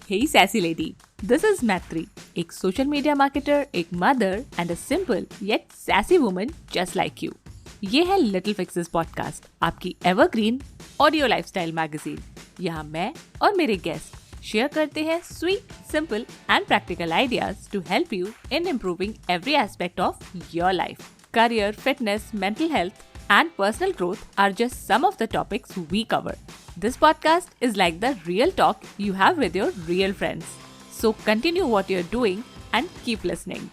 Hey sassy lady, this is Matri, एक social media marketer, एक mother and a simple yet sassy woman just like you. ये है Little Fixes podcast, आपकी evergreen audio lifestyle magazine. यहाँ मैं और मेरे guest शेयर करते हैं sweet, simple and practical ideas to help you in improving every aspect of your life. Career, fitness, mental health and personal growth are just some of the topics we cover. This podcast is like the real talk you have with your real friends. So continue what you're doing and keep listening.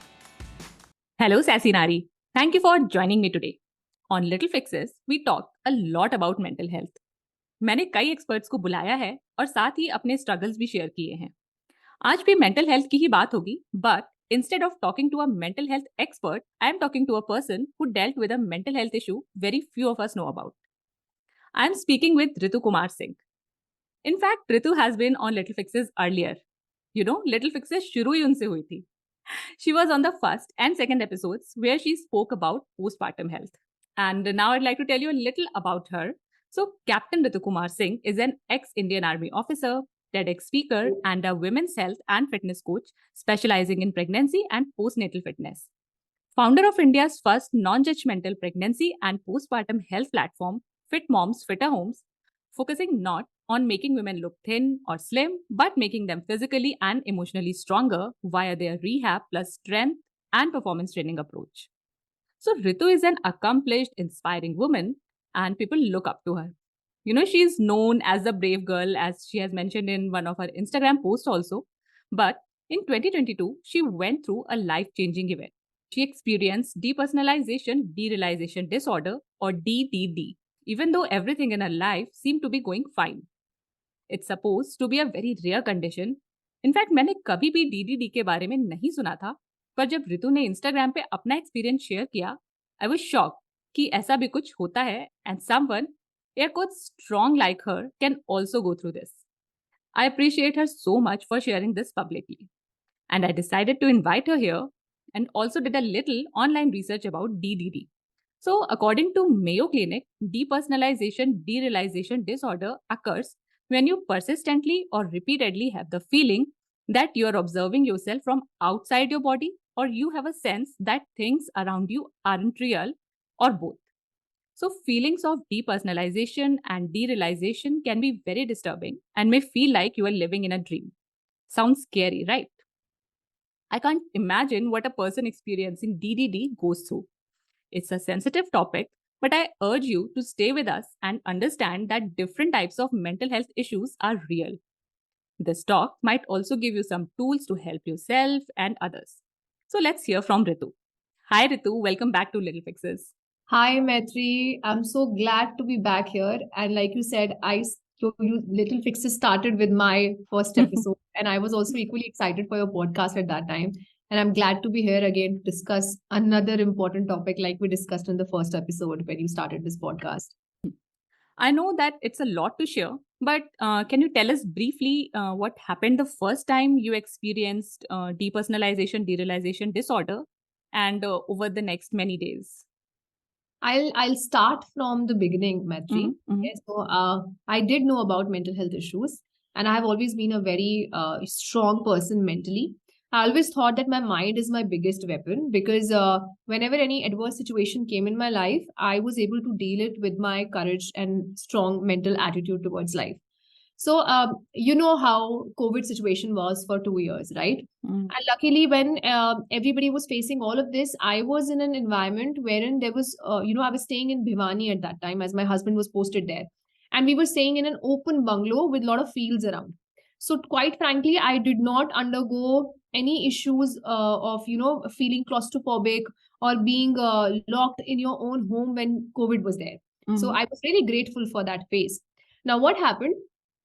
Hello, Sassy Nari. Thank you for joining me today. On Little Fixes, we talk a lot about mental health. मैंने कई experts को बुलाया है और साथ ही अपने struggles भी share किए हैं. आज भी मेंटल हेल्थ की ही बात होगी, but instead of talking to a mental health expert, I am talking to a person who dealt with a mental health issue very few of us know about. I am speaking with Ritu Kumar Singh. In fact, Ritu has been on Little Fixes earlier. You know, Little Fixes शुरू ही उनसे हुई थी. She was on the first and second episodes where she spoke about postpartum health. And now I'd like to tell you a little about her. So, Captain Ritu Kumar Singh is an ex-Indian Army officer, TEDx speaker, and a women's health and fitness coach specializing in pregnancy and postnatal fitness. Founder of India's first non-judgemental pregnancy and postpartum health platform, Fit Moms, Fitter Homes, focusing not on making women look thin or slim, but making them physically and emotionally stronger via their rehab plus strength and performance training approach. So Ritu is an accomplished, inspiring woman and people look up to her. You know, she is known as the brave girl, as she has mentioned in one of her Instagram posts also. But in 2022, she went through a life-changing event. She experienced Depersonalization Derealization Disorder or DPD, even though everything in her life seemed to be going fine. It's supposed to be a very rare condition. In fact, मैंने कभी भी DDD के बारे में नहीं सुना था, पर जब रितु ने इंस्टाग्राम पे अपना एक्सपीरियंस शेयर किया, I was shocked कि ऐसा भी कुछ होता है and someone, air quotes, strong like her can also go through this. I appreciate her so much for sharing this publicly. And I decided to invite her here and also did a little online research about DDD. So, according to Mayo Clinic, depersonalization derealization disorder occurs when you persistently or repeatedly have the feeling that you are observing yourself from outside your body, or you have a sense that things around you aren't real, or both. So, feelings of depersonalization and derealization can be very disturbing and may feel like you are living in a dream. Sounds scary, right? I can't imagine what a person experiencing DDD goes through. It's a sensitive topic, but I urge you to stay with us and understand that different types of mental health issues are real. This talk might also give you some tools to help yourself and others. So let's hear from Ritu. Hi Ritu, welcome back to Little Fixes. Hi Maitri, I'm so glad to be back here. And like you said, Little Fixes started with my first episode, and I was also equally excited for your podcast at that time. And I'm glad to be here again to discuss another important topic like we discussed in the first episode when you started this podcast. I know that it's a lot to share, but can you tell us briefly what happened the first time you experienced depersonalization derealization disorder and over the next many days? I'll start from the beginning, Maitri. Yes, so I did know about mental health issues, and I have always been a very strong person mentally. I always thought that my mind is my biggest weapon because whenever any adverse situation came in my life, I was able to deal it with my courage and strong mental attitude towards life. So, you know how COVID situation was for 2 years, right? And luckily, when everybody was facing all of this, I was in an environment wherein there was, I was staying in Bhiwani at that time as my husband was posted there. And we were staying in an open bungalow with a lot of fields around. So quite frankly, I did not undergo any issues of, feeling claustrophobic or being locked in your own home when COVID was there. So I was really grateful for that phase. Now, what happened?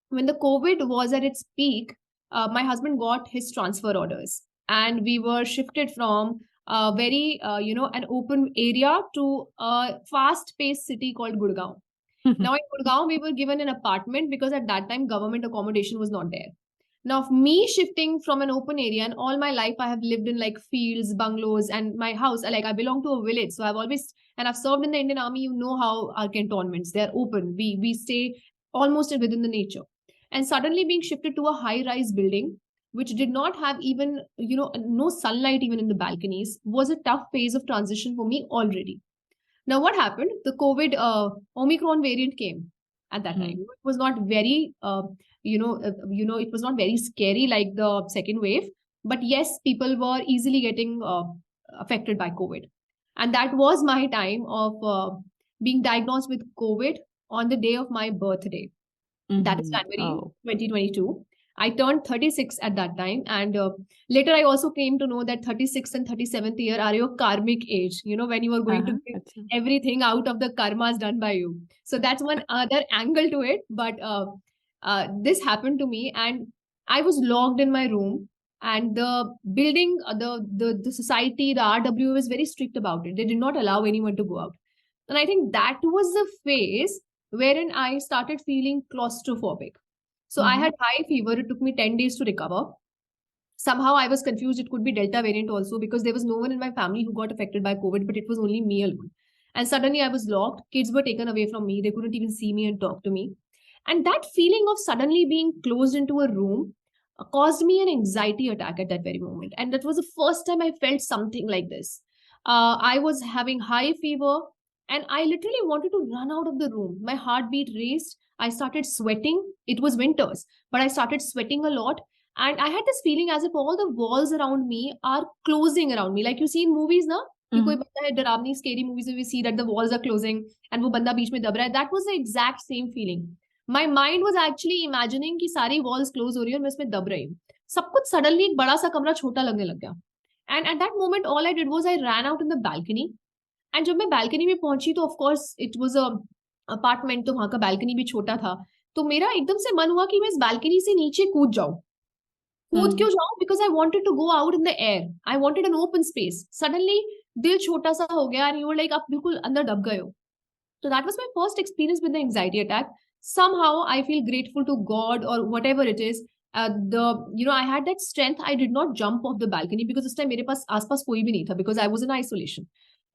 When the COVID was at its peak, my husband got his transfer orders and we were shifted from a very, an open area to a fast-paced city called Gurgaon. Now in Gurgaon, we were given an apartment because at that time, government accommodation was not there. Now, me shifting from an open area, and all my life I have lived in like fields, bungalows, and my house, like I belong to a village. So I've served in the Indian Army. You know how our cantonments, they're open. We stay almost within the nature. and suddenly being shifted to a high-rise building, which did not have even, no sunlight even in the balconies, was a tough phase of transition for me already. Now, what happened? The COVID Omicron variant came at that time. It was not very, it was not very scary like the second wave, but yes, people were easily getting affected by COVID, and that was my time of being diagnosed with COVID on the day of my birthday. That is January 2022. I turned 36 at that time. And later I also came to know that 36th and 37th year are your karmic age, when you are going to give everything out of the karmas done by you. So that's one other angle to it. But this happened to me, and I was locked in my room. And the building, the society, the RW was very strict about it. They did not allow anyone to go out. And I think that was the phase wherein I started feeling claustrophobic. So I had high fever. It took me 10 days to recover. Somehow I was confused. It could be Delta variant also, because there was no one in my family who got affected by COVID, but it was only me alone. And suddenly I was locked. Kids were taken away from me. They couldn't even see me and talk to me. And that feeling of suddenly being closed into a room caused me an anxiety attack at that very moment. And that was the first time I felt something like this. I was having high fever, and I literally wanted to run out of the room. My heartbeat raced. I started sweating. It was winters, but I started sweating a lot. And I had this feeling as if all the walls around me are closing around me. Like you see in movies, na? कि कोई बंदा है डरावनी scary movies में we see that the walls are closing and वो बंदा बीच में दब रहा है. That was the exact same feeling. My mind was actually imagining कि सारी walls close हो रही है और मैं इसमें दब रही हूँ. सब कुछ suddenly एक बड़ा सा कमरा छोटा लगने लग गया. And at that moment, all I did was I ran out in the balcony. And जब मैं balcony में पहुंची तो of course it was a apartment, तो वहां का balcony भी छोटा था. तो मेरा एकदम से मन हुआ कि मैं इस balcony से नीचे कूद जाऊं. कूद क्यों जाऊं? Because I wanted to go out in the air. I wanted an open space. Suddenly दिल छोटा सा हो गया and you were like आप बिल्कुल अंदर दब गए हो. So that was my first experience with the anxiety attack. Somehow I feel grateful to God or whatever it is. I had that strength. I did not jump off the balcony because this time मेरे पास आसपास कोई भी नहीं था, because I was in isolation.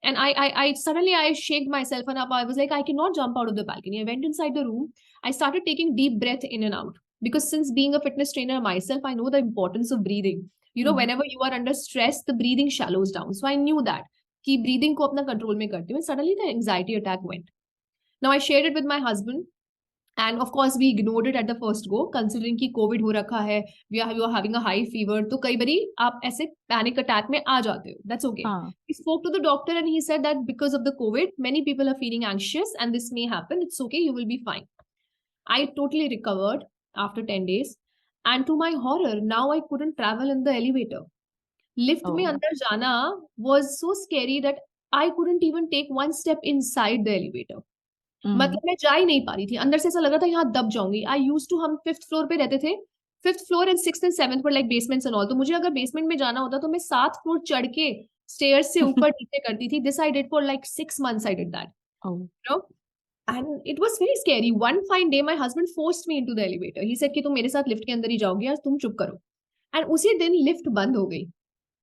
And I suddenly I shaked myself and up. I was like, I cannot jump out of the balcony. I went inside the room. I started taking deep breath in and out, because since being a fitness trainer myself, I know the importance of breathing. Whenever you are under stress, the breathing shallows down. So I knew that कि breathing को अपना control में करती हूँ. Suddenly the anxiety attack went. Now I shared it with my husband. And of course, we ignored it at the first go, considering कि COVID हो रखा है, you are having a high fever. तो कई बारी आप ऐसे panic attack में आ जाते हो. That's okay. We spoke to the doctor and he said that because of the COVID, many people are feeling anxious and this may happen. It's okay. You will be fine. I totally recovered after 10 days. And to my horror, now I couldn't travel in the elevator. Lift में अंदर जाना was so scary that I couldn't even take one step inside the elevator. मतलब मैं जा ही नहीं पा रही थी. अंदर से ऐसा लग रहा था यहाँ दब जाऊंगी. I used to, हम 5th floor पे रहते थे. 5th floor and 6th and 7th पर like basements and all. तो मुझे अगर basement में जाना होता तो मैं 7th floor चढ़ के stairs से ऊपर नीचे करती थी. This I did for like 6 months. I did that. And it was very scary. One fine day, my husband forced me into the elevator. He said कि तुम मेरे साथ लिफ्ट के अंदर ही जाओगी, आज तुम चुप करो. And उसी दिन लिफ्ट बंद हो गई.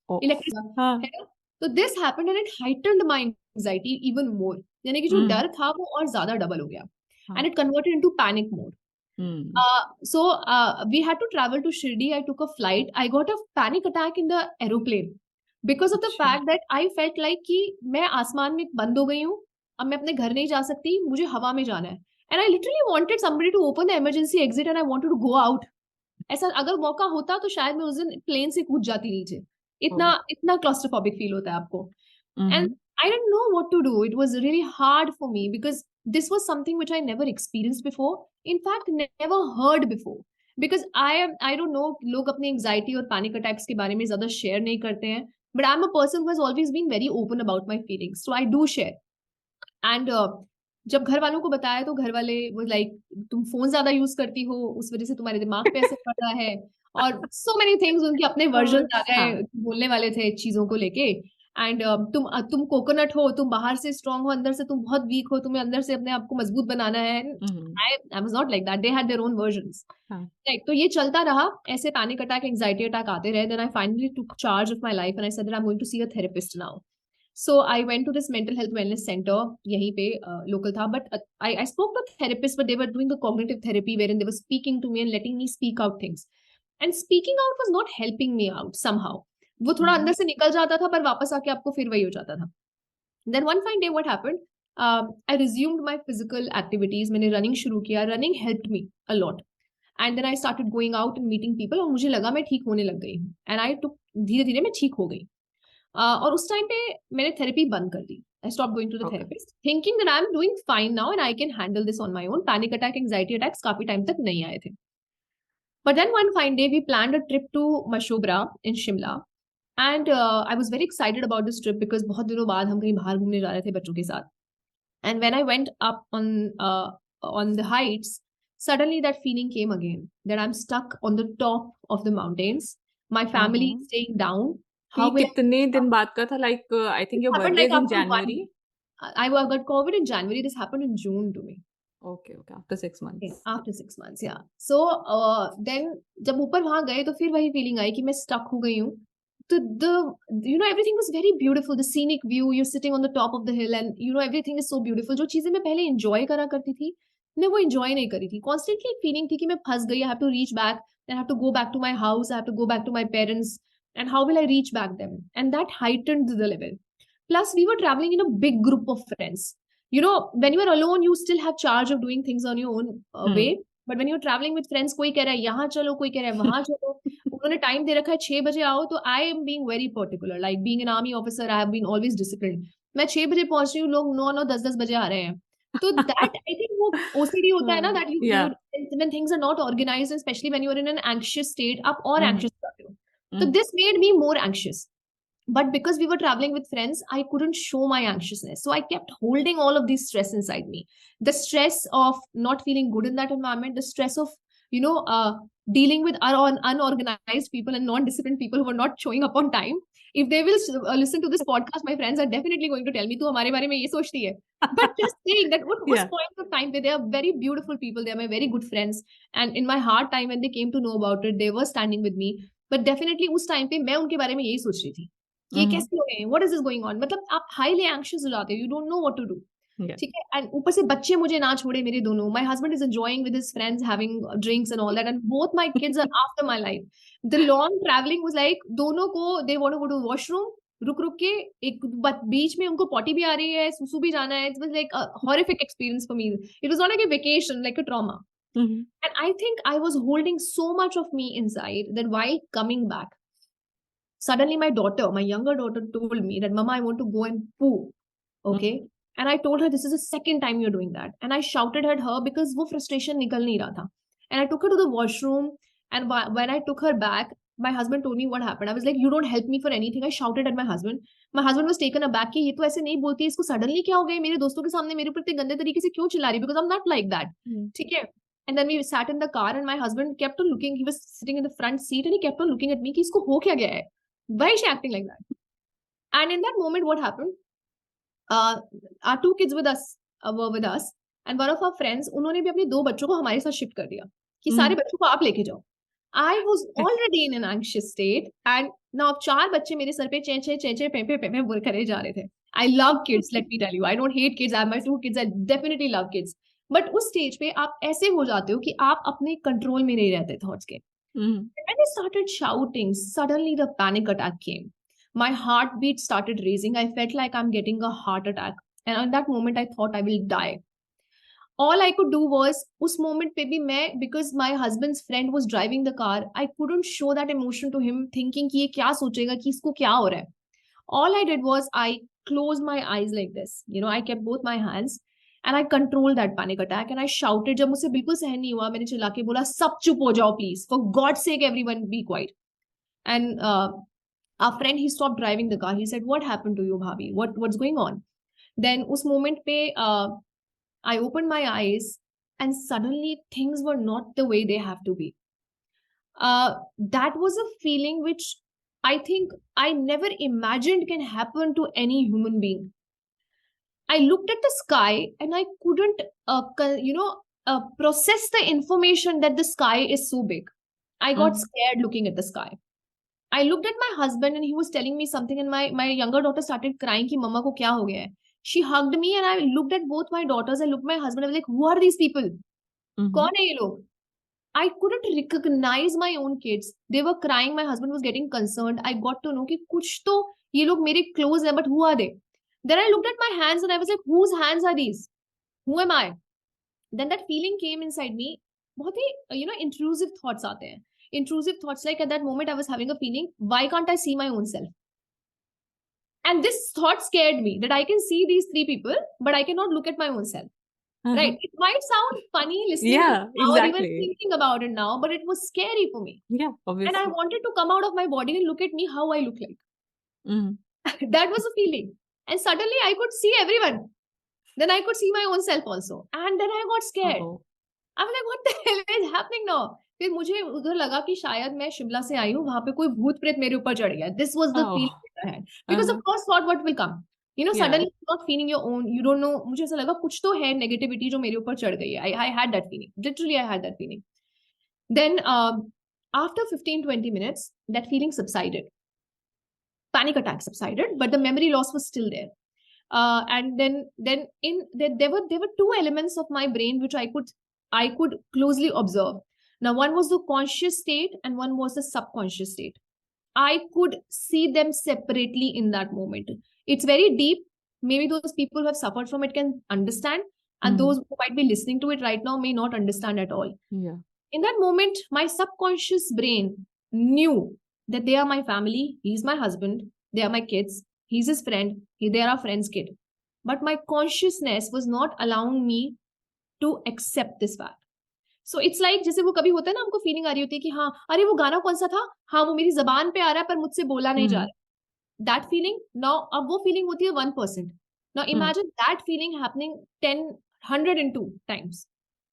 Electricity. So this happened and it heightened my anxiety even more. यानी कि जो डर था वो और ज्यादा डबल हो गया. And it converted into panic mode. So we had to travel to Shirdi. I took a flight. I got a panic attack in the aeroplane because of the fact that I felt like कि मैं आसमान में बंद हो गई हूँ. अब मैं अपने घर नहीं जा सकती. मुझे हवा में जाना है. And I literally wanted somebody to open the emergency exit and I wanted to go out. ऐसा अगर मौका होता तो शायद मैं उस दिन प्लेन से कूद जाती नीचे. इतना claustrophobic feel होता है आपको. And I didn't know what to do. It was really hard for me because this was something which I never experienced before. In fact, never heard before. Because I don't know, लोग अपने anxiety और panic attacks के बारे में ज़्यादा share नहीं करते हैं. But I'm a person who has always been very open about my feelings. So I do share. And जब घर वालों को बताया तो घर वाले वो लाइक तुम फोन ज्यादा यूज करती हो, उस वजह से तुम्हारे दिमाग पे असर पड़ रहा है, और so many things, उनके अपने वर्जन आ गए बोलने वाले थे चीजों को लेके. एंड तुम कोकोनट हो, तुम बाहर से स्ट्रांग हो, अंदर से तुम बहुत वीक हो, तुम्हें अंदर से अपने आप को मजबूत बनाना है. I was not like that. They had their own versions. Right. तो ये चलता रहा. ऐसे पैनिक अटैक, एंजाइटी अटैक आते रहे. Then I finally took charge of my life and I said that I am going to see a therapist now. So I went to this mental health wellness center, yahi pe local tha, but I spoke to therapists, but they were doing a cognitive therapy wherein they were speaking to me and letting me speak out things. And speaking out was not helping me out somehow. वो थोड़ा अंदर से निकल जाता था पर वापस आके आपको फिर वही हो जाता था. Then one fine day what happened, I resumed my physical activities. मैंने running शुरू किया. Running helped me a lot. And then I started going out and meeting people और मुझे लगा मैं ठीक होने लग गई हूँ. And I took धीरे धीरे मैं ठीक हो गई. और उस टाइम पे मैंने थेरेपी बंद कर दी. I stopped going to the therapist, thinking that I'm doing fine now and I can handle this on my own. Panic attack, anxiety attacks काफी टाइम तक नहीं आए थे. But then one fine day we planned a trip to Mashobra in Shimla. And I was very excited about this trip because बहुत दिनों बाद हम कहीं बाहर घूमने जा रहे थे बच्चों के साथ. And when I went up on the heights, suddenly that feeling came again that I'm stuck on the top of the mountains. My family is staying down. How कितने दिन बाद का था? Like I think your birthday is in January. I got COVID in January. This happened in June to me. Okay. After 6 months. Okay, after 6 months, yeah. So then जब ऊपर वहां गए तो फिर वही feeling आई कि मैं stuck हो गई हूँ. Everything was very beautiful. The scenic view, you're sitting on the top of the hill and everything is so beautiful. जो चीजें मैं पहले enjoy करा करती थी मैं वो enjoy नहीं करी थी. Constantly एक feeling थी कि मैं फंस गई. I have to reach back. I have to go back to my house. I have to go back to my parents. And how will I reach back them? And that heightened the level. Plus, we were traveling in a big group of friends. When you are alone, you still have charge of doing things on your own way. But when you're traveling with friends, कोई कह रहा है यहाँ चलो, कोई कह रहा है वहां चलो. उन्होंने टाइम दे रखा है 6 बजे आओ, तो I am being very particular. Like being an army officer, I have been always disciplined. मैं 6 बजे पहुंच रही हूँ, लोग 9, 10 बजे आ रहे हैं. तो that I think वो OCD होता है ना, that when things are not organized, especially when you are in an anxious state, आप और anxious होते हो. So this made me more anxious. But because we were traveling with friends, I couldn't show my anxiousness. So I kept holding all of this stress inside me. The stress of not feeling good in that environment, the stress of, dealing with our unorganized people and non-disciplined people who were not showing up on time. If they will listen to this podcast, my friends are definitely going to tell me, "Tu hamare bare mein ye sochti hai." But just saying that at this point of time, they are very beautiful people. They are my very good friends. And in my hard time, when they came to know about it, they were standing with me. But definitely उस time पे मैं उनके बारे में यही सोच रही थी कि ये कैसे हो गए, what is this going on. मतलब आप हाईली एंग्शियस हो जाते हो, you don't know what to do. ठीक है. एंड ऊपर से बच्चे मुझे ना छोड़े मेरे दोनों. My husband is enjoying with his friends, having drinks and all that, and both my kids are after my life. The long travelling was like दोनों को they want to go to washroom, रुक के एक बीच में उनको potty भी आ रही है, सुसु भी जाना है. It was like a horrific experience for me. It was not like a vacation, like a trauma. And I think I was holding so much of me inside that while coming back, suddenly my younger daughter told me that, "Mama, I want to go and poo." Okay. And I told her, "This is the second time you're doing that." And I shouted at her because wo frustration nikal nahi raha tha. And I took her to the washroom. And when I took her back, my husband told me what happened. I was like, "You don't help me for anything." I shouted at my husband. My husband was taken aback कि ये तो ऐसे नहीं बोलती है, इसको suddenly क्या हो गया, मेरे दोस्तों के सामने मेरे ऊपर इतने गंदे तरीके से क्यों चिल्ला रही है, because I'm not like that. ठीक है. And then we sat in the car and my husband kept on looking. He was sitting in the front seat and he kept on looking at me कि इसको हो क्या गया है? Why is she acting like that? And in that moment, what happened? Our 2 kids were with us, and one of our friends, उन्होंने भी अपने 2 बच्चों को हमारे साथ शिफ्ट कर दिया कि सारे बच्चों को आप लेके जाओ. I was already in an anxious state, and now 4 बच्चे मेरे सर पे चें पे बोल करे जा रहे थे. I love kids, let me tell you. I don't hate kids. I have my 2 kids. I definitely love kids. But उस स्टेज पे आप ऐसे हो जाते हो कि आप अपने कंट्रोल में नहीं रहते थॉट्स के. When I started shouting, suddenly the panic attack came. My heartbeat started raising. I felt like I'm getting a heart attack. And in that moment, I thought I will die. All I could do was, उस moment पे भी मैं, because my husband's friend was driving the car, I couldn't show that emotion to him, thinking कि ये क्या सोचेगा, कि इसको क्या हो रहा है. All I did was I closed my eyes like this. I kept both my hands. And I controlled that panic attack and I shouted. जब मुझसे बिल्कुल सहन नहीं हुआ, मैंने चिल्ला के बोला, "सब चुप हो जाओ please. For God's sake, everyone be quiet." And our friend, he stopped driving the car. He said, "What happened to you, Bhabhi? What's going on?" Then उस moment पे I opened my eyes and suddenly things were not the way they have to be. That was a feeling which I think I never imagined can happen to any human being. I looked at the sky and I couldn't, process the information that the sky is so big. I got scared looking at the sky. I looked at my husband and he was telling me something, and my younger daughter started crying कि मम्मा को क्या हो गया है. She hugged me and I looked at both my daughters. I looked at my husband. I was like, who are these people? कौन है ये लोग? I couldn't recognize my own kids. They were crying. My husband was getting concerned. I got to know कि कुछ तो ये लोग मेरे close हैं, but who are they? Then I looked at my hands and I was like, whose hands are these? Who am I? Then that feeling came inside me. बहुत ही intrusive thoughts आते हैं. Intrusive thoughts, like at that moment I was having a feeling, why can't I see my own self? And this thought scared me, that I can see these three people, but I cannot look at my own self. Right? It might sound funny listening to it now, or even thinking about it now, but it was scary for me. Yeah, obviously. And I wanted to come out of my body and look at me how I look like. That was a feeling. And suddenly I could see everyone. Then I could see my own self also. And then I got scared. I was like, what the hell is happening now? फिर मुझे उधर लगा कि शायद मैं शिमला से आई हूँ, वहां पे कोई भूत प्रेत मेरे ऊपर चढ़ गया. This was the feeling that I had. Because the first thought what will come. Suddenly you're not feeling your own. You don't know. मुझे ऐसा लगा कुछ तो है negativity जो मेरे ऊपर चढ़ गई है. I had that feeling. Literally, I had that feeling. Then after 15-20 minutes, that feeling subsided. Panic attack subsided, but the memory loss was still there. And then there were two elements of my brain which I could closely observe. Now, one was the conscious state and one was the subconscious state. I could see them separately in that moment. It's very deep. Maybe those people who have suffered from it can understand, and those who might be listening to it right now may not understand at all. Yeah. In that moment, my subconscious brain knew that they are my family. He's my husband. They are my kids. He's his friend. They are our friend's kid. But my consciousness was not allowing me to accept this fact. So it's like जैसे वो कभी होता है ना, हमको feeling आ रही होती है कि हाँ, अरे वो गाना कौन सा था, हाँ वो मेरी जबान पे आ रहा है पर मुझसे बोला नहीं जा रहा. That feeling, now अब वो feeling होती है 1%. Now imagine that feeling happening 10, 102 times.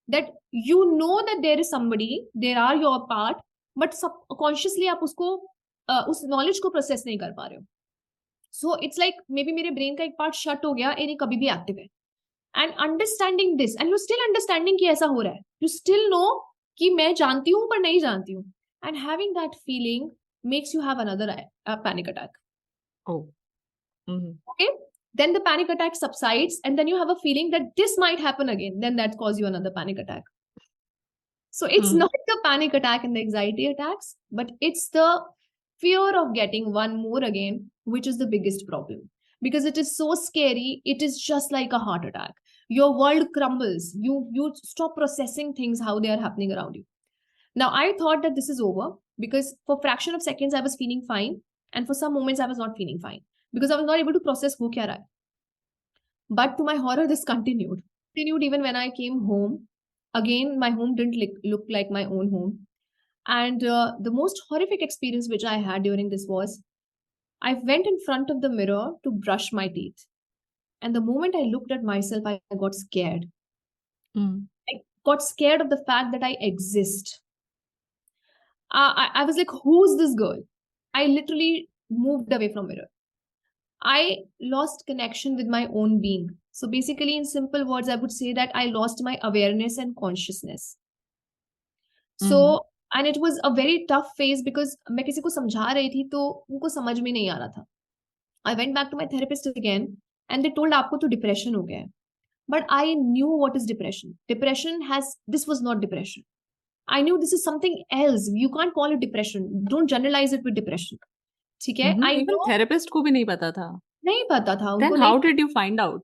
That you know that there is somebody, they are your part, but subconsciously आप उसको उस knowledge को process नहीं कर पा रहे हो. So it's like maybe मेरे brain का एक part shut हो गया, ये कभी भी active है. And understanding this, and you're still understanding कि ऐसा हो रहा है. You still know कि मैं जानती हूँ पर नहीं जानती हूँ. And having that feeling makes you have another panic attack. Oh. Okay. Then the panic attack subsides, and then you have a feeling that this might happen again. Then that causes you another panic attack. So it's not the panic attack and the anxiety attacks, but it's the fear of getting one more again, which is the biggest problem. Because it is so scary, it is just like a heart attack. Your world crumbles. You stop processing things how they are happening around you. Now, I thought that this is over because for a fraction of seconds I was feeling fine, and for some moments I was not feeling fine because I was not able to process ho kya raha hai. But to my horror, this continued. Even when I came home. Again, my home didn't look like my own home. And the most horrific experience which I had during this was, I went in front of the mirror to brush my teeth. And the moment I looked at myself, I got scared. I got scared of the fact that I exist. I was like, who's this girl? I literally moved away from mirror. I lost connection with my own being. So basically, in simple words, I would say that I lost my awareness and consciousness. So, and it was a very tough phase because मैं किसी को समझा रही थी तो उनको समझ में नहीं आ रहा था. I went back to my therapist again and they told आपको तो depression हो गया है. But I knew what is depression. This was not depression. I knew this is something else. You can't call it depression. Don't generalize it with depression. ठीक है? Even therapist को भी नहीं पता था. नहीं पता था. Then how did you find out?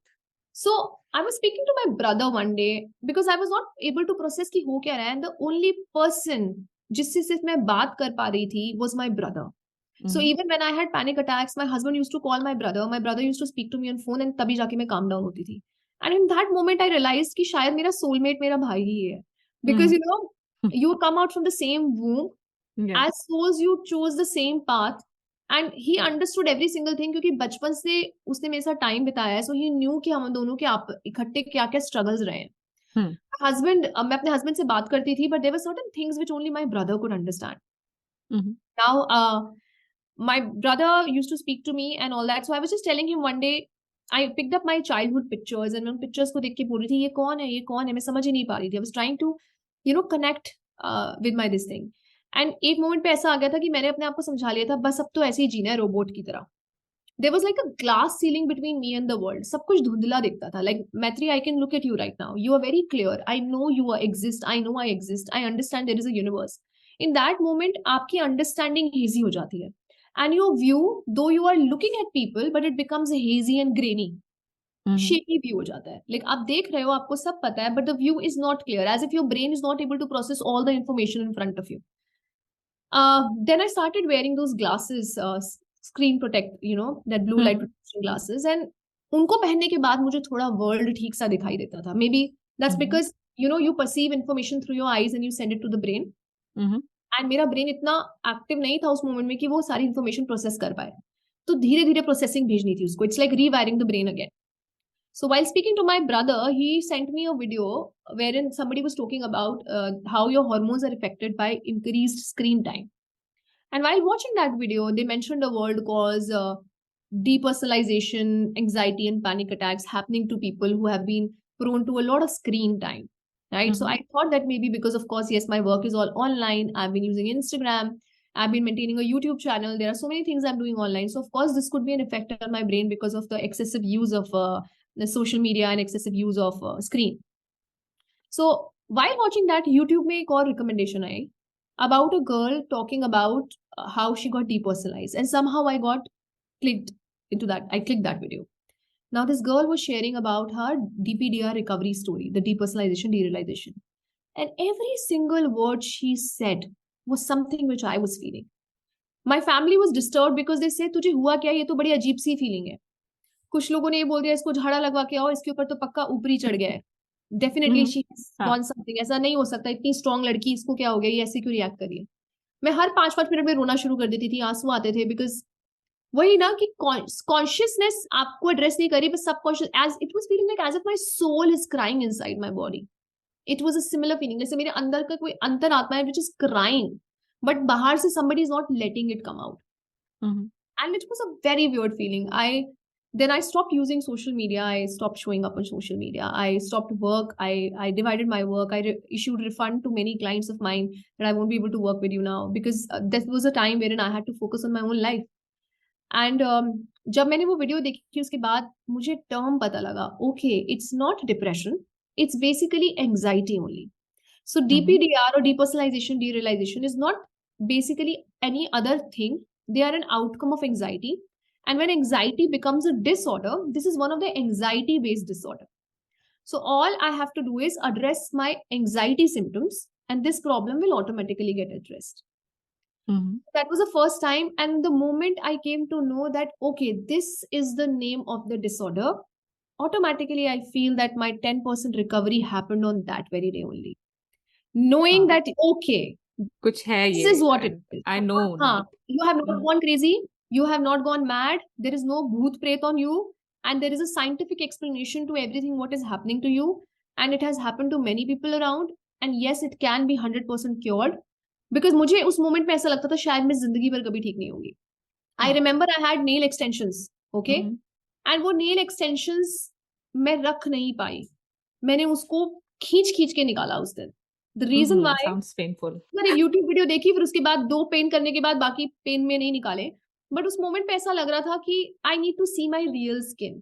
So I was speaking to my brother one day because I was not able to process कि हो क्या रहा है, and the only person जिससे सिर्फ मैं बात कर पा रही थी was my brother. So even when I had panic attacks, my husband used to call my brother. My brother used to speak to me on phone, and तभी जाके मैं calm down होती थी. And in that moment I realized कि शायद मेरा soulmate मेरा भाई ही है. Because you come out from the same womb. Yeah. As souls you chose the same path. And he understood every single thing क्योंकि बचपन से उसने मेरे साथ टाइम बिताया है. So he knew कि हम दोनों के इकट्ठे क्या क्या struggles रहे हैं. मैं अपने husband से बात करती थी, but there were certain things which only my brother could understand. Now my brother used to speak to me and all that. So I was just telling him one day, I picked up my childhood pictures and मैं उन pictures को देख के बोल रही थी ये कौन है मैं समझ ही नहीं पा रही थी. I was trying to connect with my this thing. And एक मोमेंट पे ऐसा आ गया था कि मैंने अपने आप को समझा लिया था बस अब तो ऐसे ही जीना है रोबोट की तरह. There was like a glass ceiling between me and the world. सब कुछ धुंधला दिखता था. Like Maitri, I can look at you right now. You are very clear. I know you exist. I know I exist. I understand there is a universe. In that moment, आपकी understanding hazy हो जाती है. And your view, though you are looking at people, but it becomes hazy and grainy. Shaky view हो जाता है. Like आप देख रहे हो, आपको सब पता है, but the view is not clear. As if your brain is not able to process all the information in front of you. Then I started wearing those glasses, screen protect, that blue light protection glasses. And उनको पहनने के बाद मुझे थोड़ा world ठीक सा दिखाई देता था. Maybe that's because, you perceive information through your eyes and you send it to the brain. And मेरा brain इतना active नहीं था उस moment में कि वो सारी information process कर पाए. तो धीरे धीरे processing भेजनी थी उसको. It's like rewiring the brain again. So while speaking to my brother, he sent me a video wherein somebody was talking about how your hormones are affected by increased screen time. And while watching that video, they mentioned a word called depersonalization, anxiety, and panic attacks happening to people who have been prone to a lot of screen time. Right. So I thought that maybe because, of course, yes, my work is all online. I've been using Instagram. I've been maintaining a YouTube channel. There are so many things I'm doing online. So, of course, this could be an effect on my brain because of the excessive use of the social media and excessive use of screen. So, while watching that, YouTube में एक और recommendation I about a girl talking about how she got depersonalized, and somehow I got clicked into that. I clicked that video. Now this girl was sharing about her DPDR recovery story, the depersonalization derealization, and every single word she said was something which I was feeling. My family was disturbed because they said तुझे हुआ क्या, ये तो बड़ी अजीब सी feeling है. कुछ लोगों ने ये बोल दिया इसको झाड़ा लगवा के आओ, इसके ऊपर तो पक्का ऊपरी चढ़ गया है. Definitely she has gone something. ऐसा नहीं हो सकता, इतनी स्ट्रॉन्ग लड़की, इसको क्या हो गया, ये ऐसे क्यों रिएक्ट कर रही है. मैं हर 5-5 मिनट में रोना शुरू कर देती थी, आंसू आते थे, बिकॉज वही ना कि कॉन्शियसनेस आपको एड्रेस नहीं करी, बस subconscious, as it was feeling like as if my soul is crying inside my body. It was a similar feeling, जैसे मेरे अंदर का कोई अंतरात्मा है व्हिच इज क्राइंग, बट बाहर से somebody is not letting it come out. And it was a very weird feeling. Then I stopped using social media. I stopped showing up on social media. I stopped work. I divided my work. I issued refund to many clients of mine that I won't be able to work with you now, because that was a time wherein I had to focus on my own life. And जब मैंने वो video देखी उसके बाद मुझे term पता लगा. Okay, it's not depression. It's basically anxiety only. So DPDR or depersonalization derealization is not basically any other thing. They are an outcome of anxiety. And when anxiety becomes a disorder, this is one of the anxiety-based disorder. So all I have to do is address my anxiety symptoms, and this problem will automatically get addressed. That was the first time. And the moment I came to know that, okay, this is the name of the disorder, automatically I feel that my 10% recovery happened on that very day only. Knowing that, okay, कुछ है this ये, is what it is. I know now. You have not gone crazy. You have not gone mad. There is no bhoot pret on you. And there is a scientific explanation to everything what is happening to you. And it has happened to many people around. And yes, it can be 100% cured. Because मुझे उस moment में ऐसा लगता था शायद मैं जिंदगी भर कभी ठीक नहीं होंगी. I remember I had nail extensions. Okay. And वो nail extensions मैं रख नहीं पाई. मैंने उसको खींच के निकाला उस दिन. The reason why sounds painful. मैंने एक YouTube वीडियो देखी, फिर उसके बाद 2 पेन करने के बाद बाकी पेन में नहीं निकाले. बट उस मोमेंट पे ऐसा लग रहा था कि I need to see my real skin.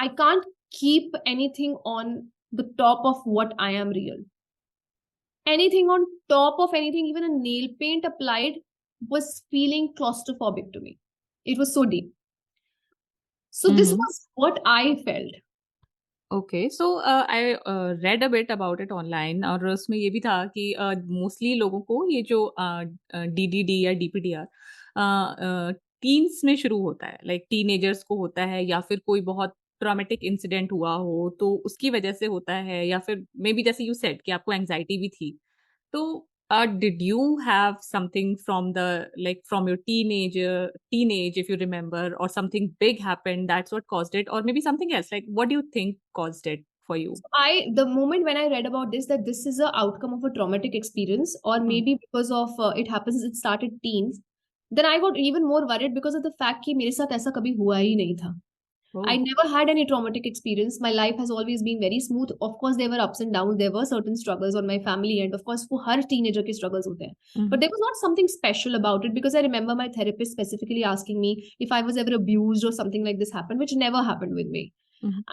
I can't keep anything on the top of what I am real. Anything on top of anything, even a nail paint applied, was feeling claustrophobic to me. It was so deep. So this was what I felt. Okay, so I read a bit about it online, और उसमें ये भी था कि mostly लोगों को ये जो DDD या DPDR टीन्स में शुरू होता है, लाइक टीनेजर्स को होता है, या फिर कोई बहुत ट्रॉमेटिक इंसिडेंट हुआ हो तो उसकी वजह से होता है, या फिर मे बी जैसे यू सेड कि आपको एंजाइटी भी थी. तो did you have something from from your teenage, if you remember, or something big happened, that's what caused it, or maybe something else? Like, what do you think caused it for you? The moment when I read about this, that this is a outcome of a traumatic experience, or maybe because of it started teens, then I got even more worried because of the fact कि मेरे साथ ऐसा कभी हुआ ही नहीं था. I Oh. never had any traumatic experience. My life has always been very smooth. Of course, there were ups and downs. There were certain struggles on my family end. Of course, for her teenager के struggles होते हैं. But there was not something special about it because I remember my therapist specifically asking me if I was ever abused or something like this happened, which never happened with me.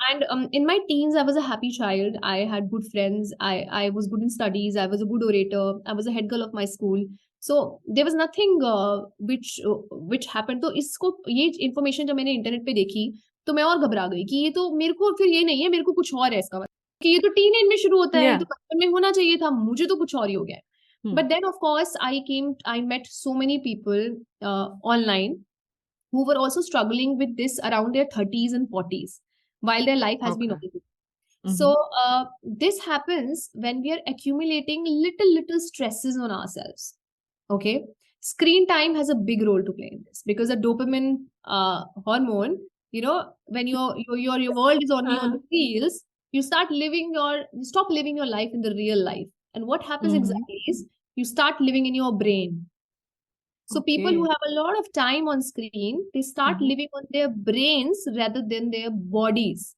And in my teens, I was a happy child. I had good friends. I was good in studies. I was a good orator. I was a head girl of my school. So there was nothing which happened. तो इसको ये information जब मैंने internet पे देखी तो मैं और घबरा गई कि ये तो मेरे को फिर ये नहीं है, मेरे को कुछ और है इसका मतलब कि ये तो टीन एज में शुरू होता है, ये Yeah. तो बचपन में होना चाहिए था, मुझे तो कुछ और ही हो गया है. But then of course I met so many people online who were also struggling with this around their 30s and 40s while their life has been Okay. okay. So this happens when we are accumulating little stresses on ourselves. Okay, screen time has a big role to play in this because the dopamine hormone, you know, when your world is only on the reels, you stop living your life in the real life. And what happens exactly is you start living in your brain. So people who Okay. have a lot of time on screen, they start living on their brains rather than their bodies.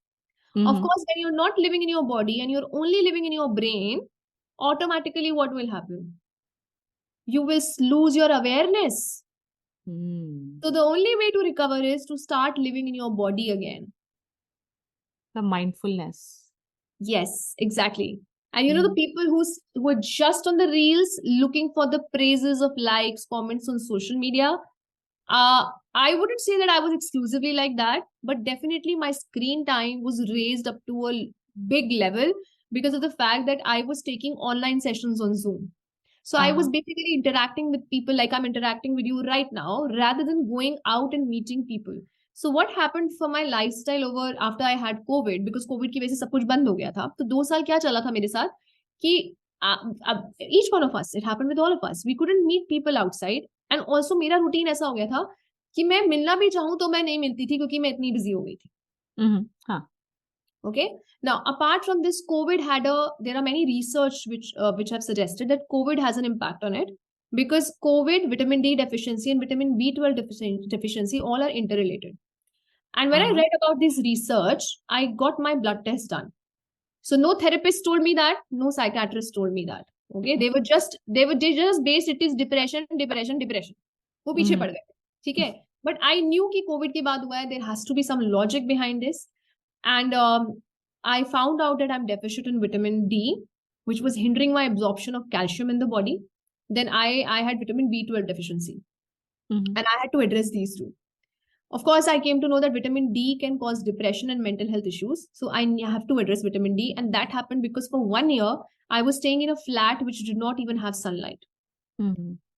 Of course, when you're not living in your body and you're only living in your brain, automatically what will happen? You will lose your awareness. So the only way to recover is to start living in your body again. The mindfulness. Yes, exactly. And you know, the people who are just on the reels looking for the praises of likes, comments on social media, I wouldn't say that I was exclusively like that, but definitely my screen time was raised up to a big level because of the fact that I was taking online sessions on Zoom. So I was basically interacting with people like I'm interacting with you right now rather than going out and meeting people. So what happened for my lifestyle over after I had COVID, because COVID की वजह से सब कुछ बंद हो गया था, तो 2 साल क्या चला था मेरे साथ कि each one of us, it happened with all of us, we couldn't meet people outside. And also मेरा रूटीन ऐसा हो गया था कि मैं मिलना भी चाहूँ तो मैं नहीं मिलती थी क्योंकि मैं इतनी बिजी हो गई थी. हाँ. Okay. Now, apart from this, there are many research which have suggested that COVID has an impact on it because COVID, vitamin D deficiency and vitamin B12 deficiency all are interrelated. And when I read about this research, I got my blood test done. So no therapist told me that, no psychiatrist told me that. Okay, they just based it is depression. वो पीछे पड़ गए, ठीक है. But I knew कि COVID के बाद हुआ है, there has to be some logic behind this. And I found out that I'm deficient in vitamin D, which was hindering my absorption of calcium in the body. Then I had vitamin B12 deficiency. And I had to address these two. Of course, I came to know that vitamin D can cause depression and mental health issues. So I have to address vitamin D. And that happened because for 1 year, I was staying in a flat which did not even have sunlight.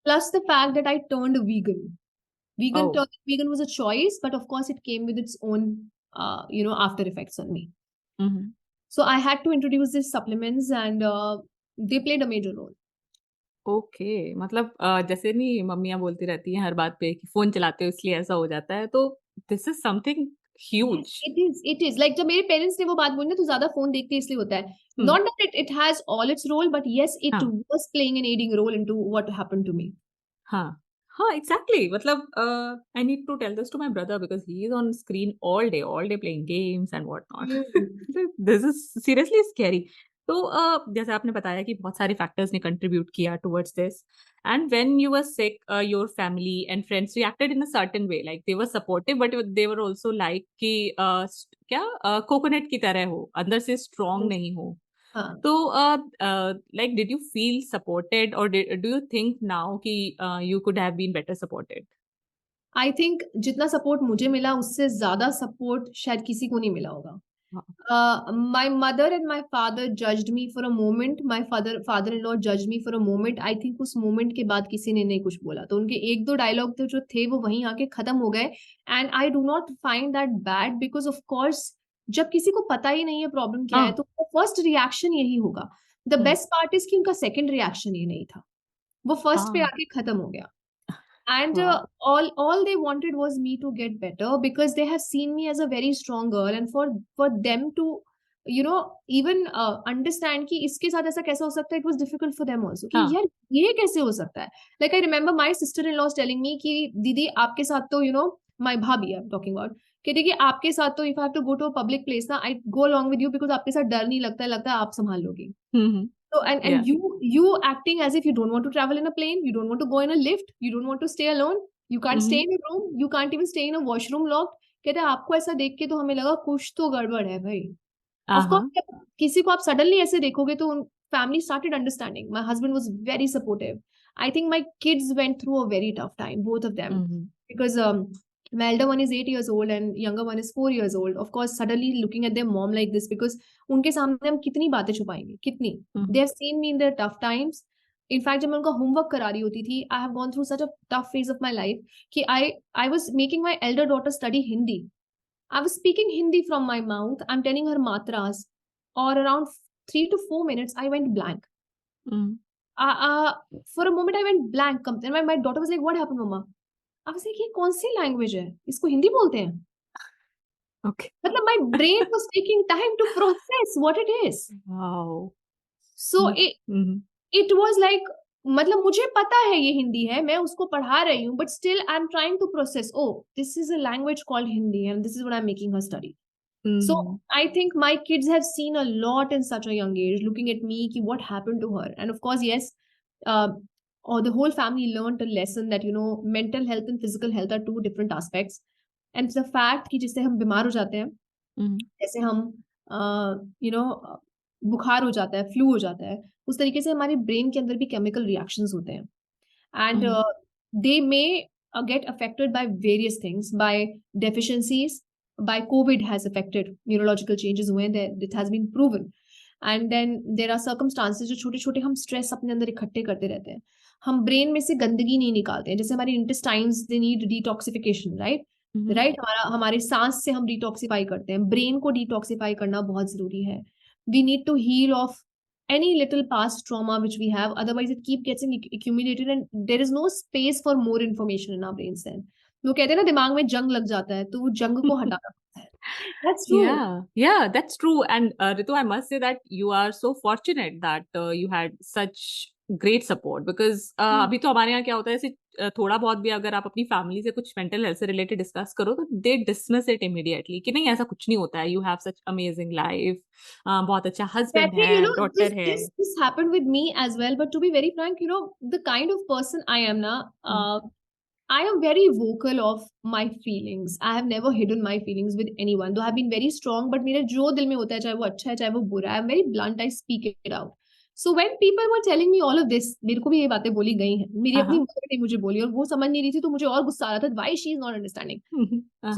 Plus the fact that I turned vegan. Vegan was a choice, but of course it came with its own, after effects on me. So I had to introduce these supplements and they played a major role. Okay. मतलब जैसे नहीं मम्मियाँ बोलती रहती हैं हर बात पे कि phone चलाते हो इसलिए ऐसा हो जाता है, तो this is something huge. It is like जब मेरे पेरेंट्स ने वो बात बोली ना, तो ज्यादा फोन देखते इसलिए होता है. Not that it has all its role, but yes, it was playing an aiding role into what happened to me. हाँ हाँ, exactly. मतलब I need to tell this to my brother because he is on screen all day playing games and whatnot. This is seriously scary. तो जैसे आपने बताया कि बहुत सारे फैक्टर्स ने कंट्रीब्यूट किया towards this, and when you were sick your family and friends reacted in a certain way, like they were supportive but they were also like कि क्या कोकोनट की तरह हो, अंदर से स्ट्रांग नहीं हो. तो like did you feel supported or do you think now कि you could have been better supported? I think जितना सपोर्ट मुझे मिला उससे ज्यादा सपोर्ट शायद किसी को नहीं मिला होगा. My mother and my father judged me for a moment. My father-in-law judged me for a moment. I think उस moment के बाद किसी ने नहीं कुछ बोला. तो उनके 1-2 डायलॉग तो जो थे वो वहीं आके खत्म हो गए. And I do not find that bad because of course जब किसी को पता ही नहीं है प्रॉब्लम क्या है तो फर्स्ट रिएक्शन यही होगा. द बेस्ट पार्ट इज कि उनका सेकंड रिएक्शन ये नहीं था, वो फर्स्ट पे आके खत्म हो गया. And all they wanted was me to get better because they have seen me as a very strong girl, and for them to even understand कि इसके साथ ऐसा कैसा हो सकता है, it was difficult for them also कि यार ये कैसे हो सकता है. Like I remember my sister-in-law telling me कि दीदी आपके साथ तो my भाभी I'm talking about, कहते कि आपके साथ तो if I have to go to a public place ना, I go along with you because आपके साथ डर नहीं लगता है, लगता है आप संभाल लोगी. Mm-hmm. So and Yeah. you acting as if you don't want to travel in a plane, you don't want to go in a lift, you don't want to stay alone, you can't stay Mm-hmm. in a room, you can't even stay in a washroom locked. कहते हैं आपको ऐसा देख के तो हमें लगा कुछ तो गड़बड़ है भाई. Of Uh-huh. course, जब किसी को आप सडनली ऐसे देखोगे तो family started understanding. My husband was very supportive. I think my kids went through a very tough time, both of them, Mm-hmm. because my elder one is 8 years old and younger one is 4 years old. Of course, suddenly looking at their mom like this, because उनके सामने हम कितनी बातें छुपाएंगे, कितनी. Mm-hmm. They have seen me in their tough times. In fact, जब मैं उनका homework करा रही होती थी, I have gone through such a tough phase of my life कि I was making my elder daughter study Hindi. I was speaking Hindi from my mouth. I'm telling her matras, or around 3 to 4 minutes, I went blank. Mm-hmm. For a moment, I went blank. And my daughter was like, "What happened, Mama?" I was like, "ये कौन सी language है? इसको हिंदी बोलते हैं?" Okay. मतलब my brain was taking time to process what it is. Wow. So Mm-hmm. it was like, मतलब मुझे पता है ये हिंदी है, मैं उसको पढ़ा रही हूँ, but still I'm trying to process. Oh, this is a language called Hindi, and this is what I'm making her study. So Mm-hmm. I think my kids have seen a lot in such a young age, looking at me, ki what happened to her. And of course, yes, or the whole family learned a lesson that, mental health and physical health are two different aspects. And it's a fact कि जिससे हम बीमार हो जाते हैं, Mm-hmm. जैसे हम बुखार हो जाता है, फ्लू हो जाता है, उस तरीके से हमारे ब्रेन के अंदर भी केमिकल रिएक्शंस होते हैं. And Mm-hmm. they may get affected by various things, by deficiencies, by COVID has affected neurological changes हुए हैं, it has been proven. And then there are circumstances जो छोटे छोटे हम स्ट्रेस अपने अंदर इकट्ठे करते रहते हैं, हम ब्रेन में से गंदगी नहीं निकालते हैं, जैसे हमारे intestines they need detoxification, right. Mm-hmm. Right, हमारे सांस से हम डिटॉक्सिफाई करते हैं, ब्रेन को डिटॉक्सिफाई करना बहुत जरूरी है. We need to heal of any little past trauma which we have, otherwise it keep getting accumulated and there is no space for more information in our brains. Then वो कहते हैं ना दिमाग में जंग लग जाता है, तो वो जंग को हटाना पड़ता है. That's true. Yeah, that's true. And Ritu, I must say that you are so fortunate that you had such great support because अभी तो हमारे यहाँ क्या होता है, ऐसे थोड़ा बहुत भी अगर आप अपनी फैमिली से कुछ मेंटल हेल्थ से रिलेटेड डिस्कस करो तो दे डिसमिस इट इमीडिएटली कि नहीं ऐसा कुछ नहीं होता है, you have such amazing life, बहुत अच्छा हस्बैंड Actually, है, डॉटर है. this happened with me as well. But to be very frank, the kind of person I am now, I am very vocal of my feelings. I have never hidden my feelings with anyone. Though I have been very strong, but मेरे जो दिल में होता है, चाहे वो अच्छा है, चाहे वो बुरा है, I'm very blunt. I speak it out. So when people were telling me all of this, मेरे को भी ये बातें बोली गई हैं. मेरी अपनी मदर ने मुझे बोली और वो समझ नहीं रही थी, तो मुझे और गुस्सा आ रहा था. Why she is not understanding?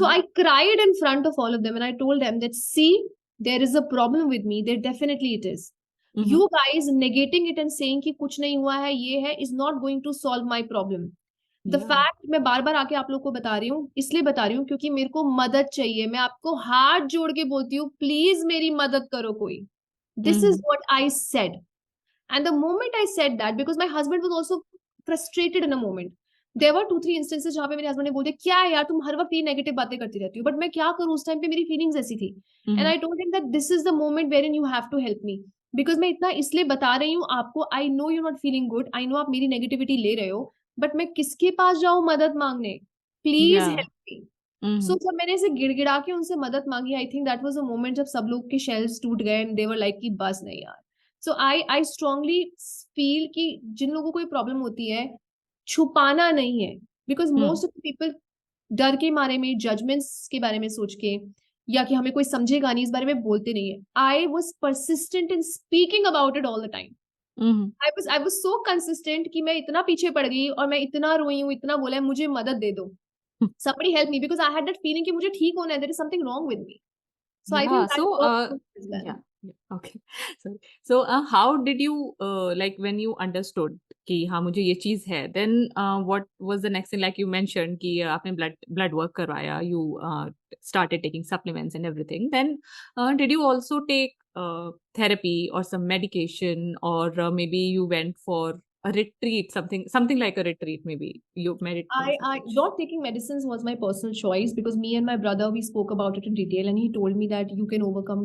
So I cried in front of all of them and I told them that, see, there is a problem with me. There definitely it is. You guys negating it and saying कि कुछ नहीं हुआ है, ये है, is not going to solve my problem. The fact मैं बार बार आके आप लोग को बता रही हूँ, इसलिए बता रही हूँ क्योंकि मेरे को मदद चाहिए. मैं आपको हाथ जोड़ के बोलती हूँ, प्लीज मेरी मदद करो कोई. This is what I said. And the moment I said that, because my husband was also frustrated in a moment. There were 2-3 instances जहाँ पे मेरे husband ने बोल दिया, क्या है यार तुम हर वक्त ये नेगेटिव बातें करती रहती हो. बट मैं क्या करूँ, उस टाइम पे मेरी फीलिंग्स ऐसी थी. And I told him that this is the moment wherein you have to help me. Because मैं इतना इसलिए बता रही हूँ आपको, I know you're not feeling good, I know आप मेरी नेगेटिविटी ले रहे हो, बट मैं किसके पास जाऊँ मदद मांगने? Please help me. सो जब मैंने ऐसे गिड़गिड़ा के उनसे मदद मांगी, I think that was a moment जब सब लोग के शेल्स टूट गए एंड दे वर लाइक कि बस नहीं यार. सो आई स्ट्रांगली फील कि जिन लोगों को कोई प्रॉब्लम होती है, छुपाना नहीं है. Because most of the people डर के मारे में, जजमेंट्स के बारे में सोच के, या कि हमें कोई समझेगा नहीं, इस बारे में बोलते नहीं है. I was persistent in speaking about it all the time. I was so consistent कि मैं इतना पीछे पड़ गई और मैं इतना रोई हूँ, इतना बोला है, मुझे मदद दे दो. Somebody help me, because I had that feeling कि मुझे ठीक होना है, there is something wrong with me. So I think that worked as well. Okay. So how did you like when you understood कि हाँ मुझे ये चीज है, then what was the next thing, like you mentioned कि आपने blood work करवाया, you started taking supplements and everything, then did you also take therapy or some medication, or maybe you went for a retreat, something like a retreat, maybe you meditate? I not taking medicines was my personal choice, because me and my brother, we spoke about it in detail and he told me that you can overcome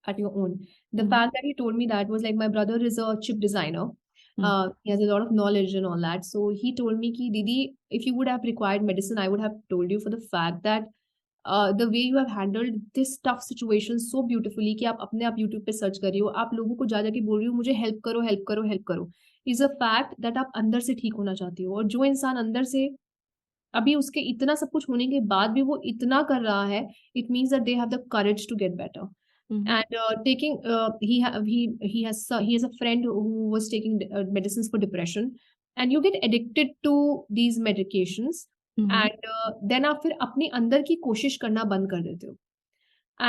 at your own. The fact that he told me that was like, my brother is a chip designer. He has a lot of knowledge and all that. So he told me ki, Didi, if you would have required medicine, I would have told you, for the fact that the way you have handled this tough situation so beautifully कि आप अपने आप YouTube पे search कर रही हो, आप लोगों को जा जाके बोल रही हो मुझे हेल्प करो हेल्प करो हेल्प करो, इज अ फैक्ट दैट आप अंदर से ठीक होना चाहती हो। और जो इंसान अंदर से अभी उसके इतना सब कुछ होने के बाद भी वो इतना कर रहा है, it means that they have the courage to get better. And taking he has a friend who was taking medicines for depression, and you get addicted to these medications, and then आप फिर अपने अंदर की कोशिश करना बंद कर देते हो।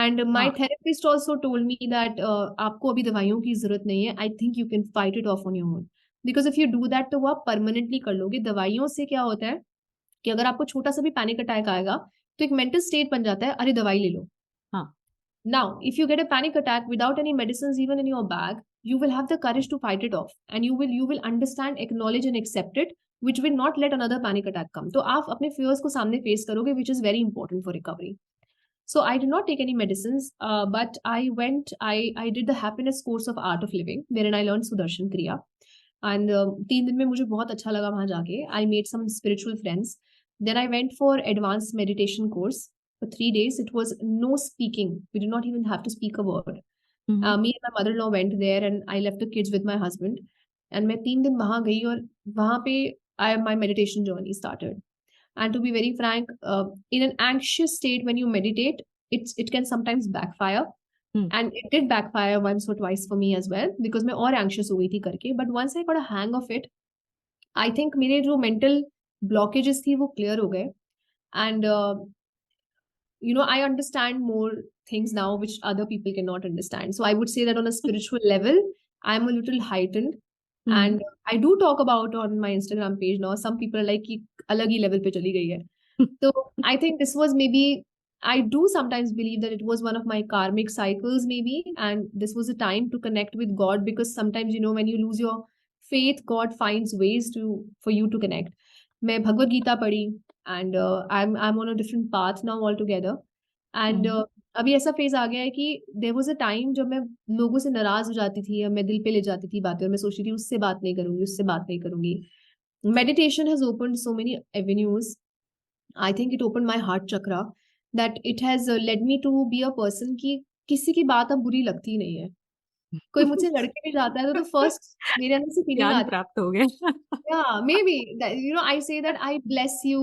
And my हाँ. therapist also told me that आपको अभी दवाइयों की जरूरत नहीं है, I think you can fight it off on your own, because if you do that तो वो आप परमानेंटली कर लोगे। दवाइयों से क्या होता है कि अगर आपको छोटा सा भी पैनिक अटैक आएगा तो एक मेंटल स्टेट बन जाता है, अरे दवाई ले लो। हाँ. Now, if you get a panic attack without any medicines even in your bag, you will have the courage to fight it off, and you will understand, acknowledge and accept it, which will not let another panic attack come. तो आप अपने fears को सामने face करोगे, which is very important for recovery. So I did not take any medicines, but I did the happiness course of art of living, wherein I learned Sudarshan Kriya. And 3 दिन में मुझे बहुत अच्छा लगा वहाँ जाके. I made some spiritual friends. Then I went for advanced meditation course. For 3 days, it was no speaking. We did not even have to speak a word. Me and my mother-in-law went there, and I left the kids with my husband. And मैं 3 दिन वहाँ गई और वहाँ पे my meditation journey started. And to be very frank, in an anxious state when you meditate, it can sometimes backfire. And it did backfire once or twice for me as well, because मैं और anxious हो गई थी करके. But once I got a hang of it, I think मेरे जो mental blockages थी वो clear हो गए. And I understand more things now which other people cannot understand. So I would say that on a spiritual level, I'm a little heightened. And I do talk about on my Instagram page now. Some people are like, कि अलग ही level पे चली गई है. So I think this was maybe, I do sometimes believe that it was one of my karmic cycles maybe, and this was a time to connect with God, because sometimes, when you lose your faith, God finds ways for you to connect. मैं भगवत गीता पढ़ी, and I'm on a different path now altogether. And अभी ऐसा phase आ गया है कि there was a time जब मैं लोगों से नाराज हो जाती थी, या मैं दिल पे ले जाती थी बातें, और मैं सोचती थी उससे बात नहीं करूंगी, उससे बात नहीं करूंगी. Meditation has opened so many avenues. I think it opened my heart chakra, that it has led me to be a person कि किसी की बात अब बुरी लगती नहीं है. कोई मुझसे लड़के भी जाता है तो फर्स्ट मेरे अंदर से फीलिंग ज्ञान आती प्राप्त हो गया. है, yeah, maybe that, I say that I bless you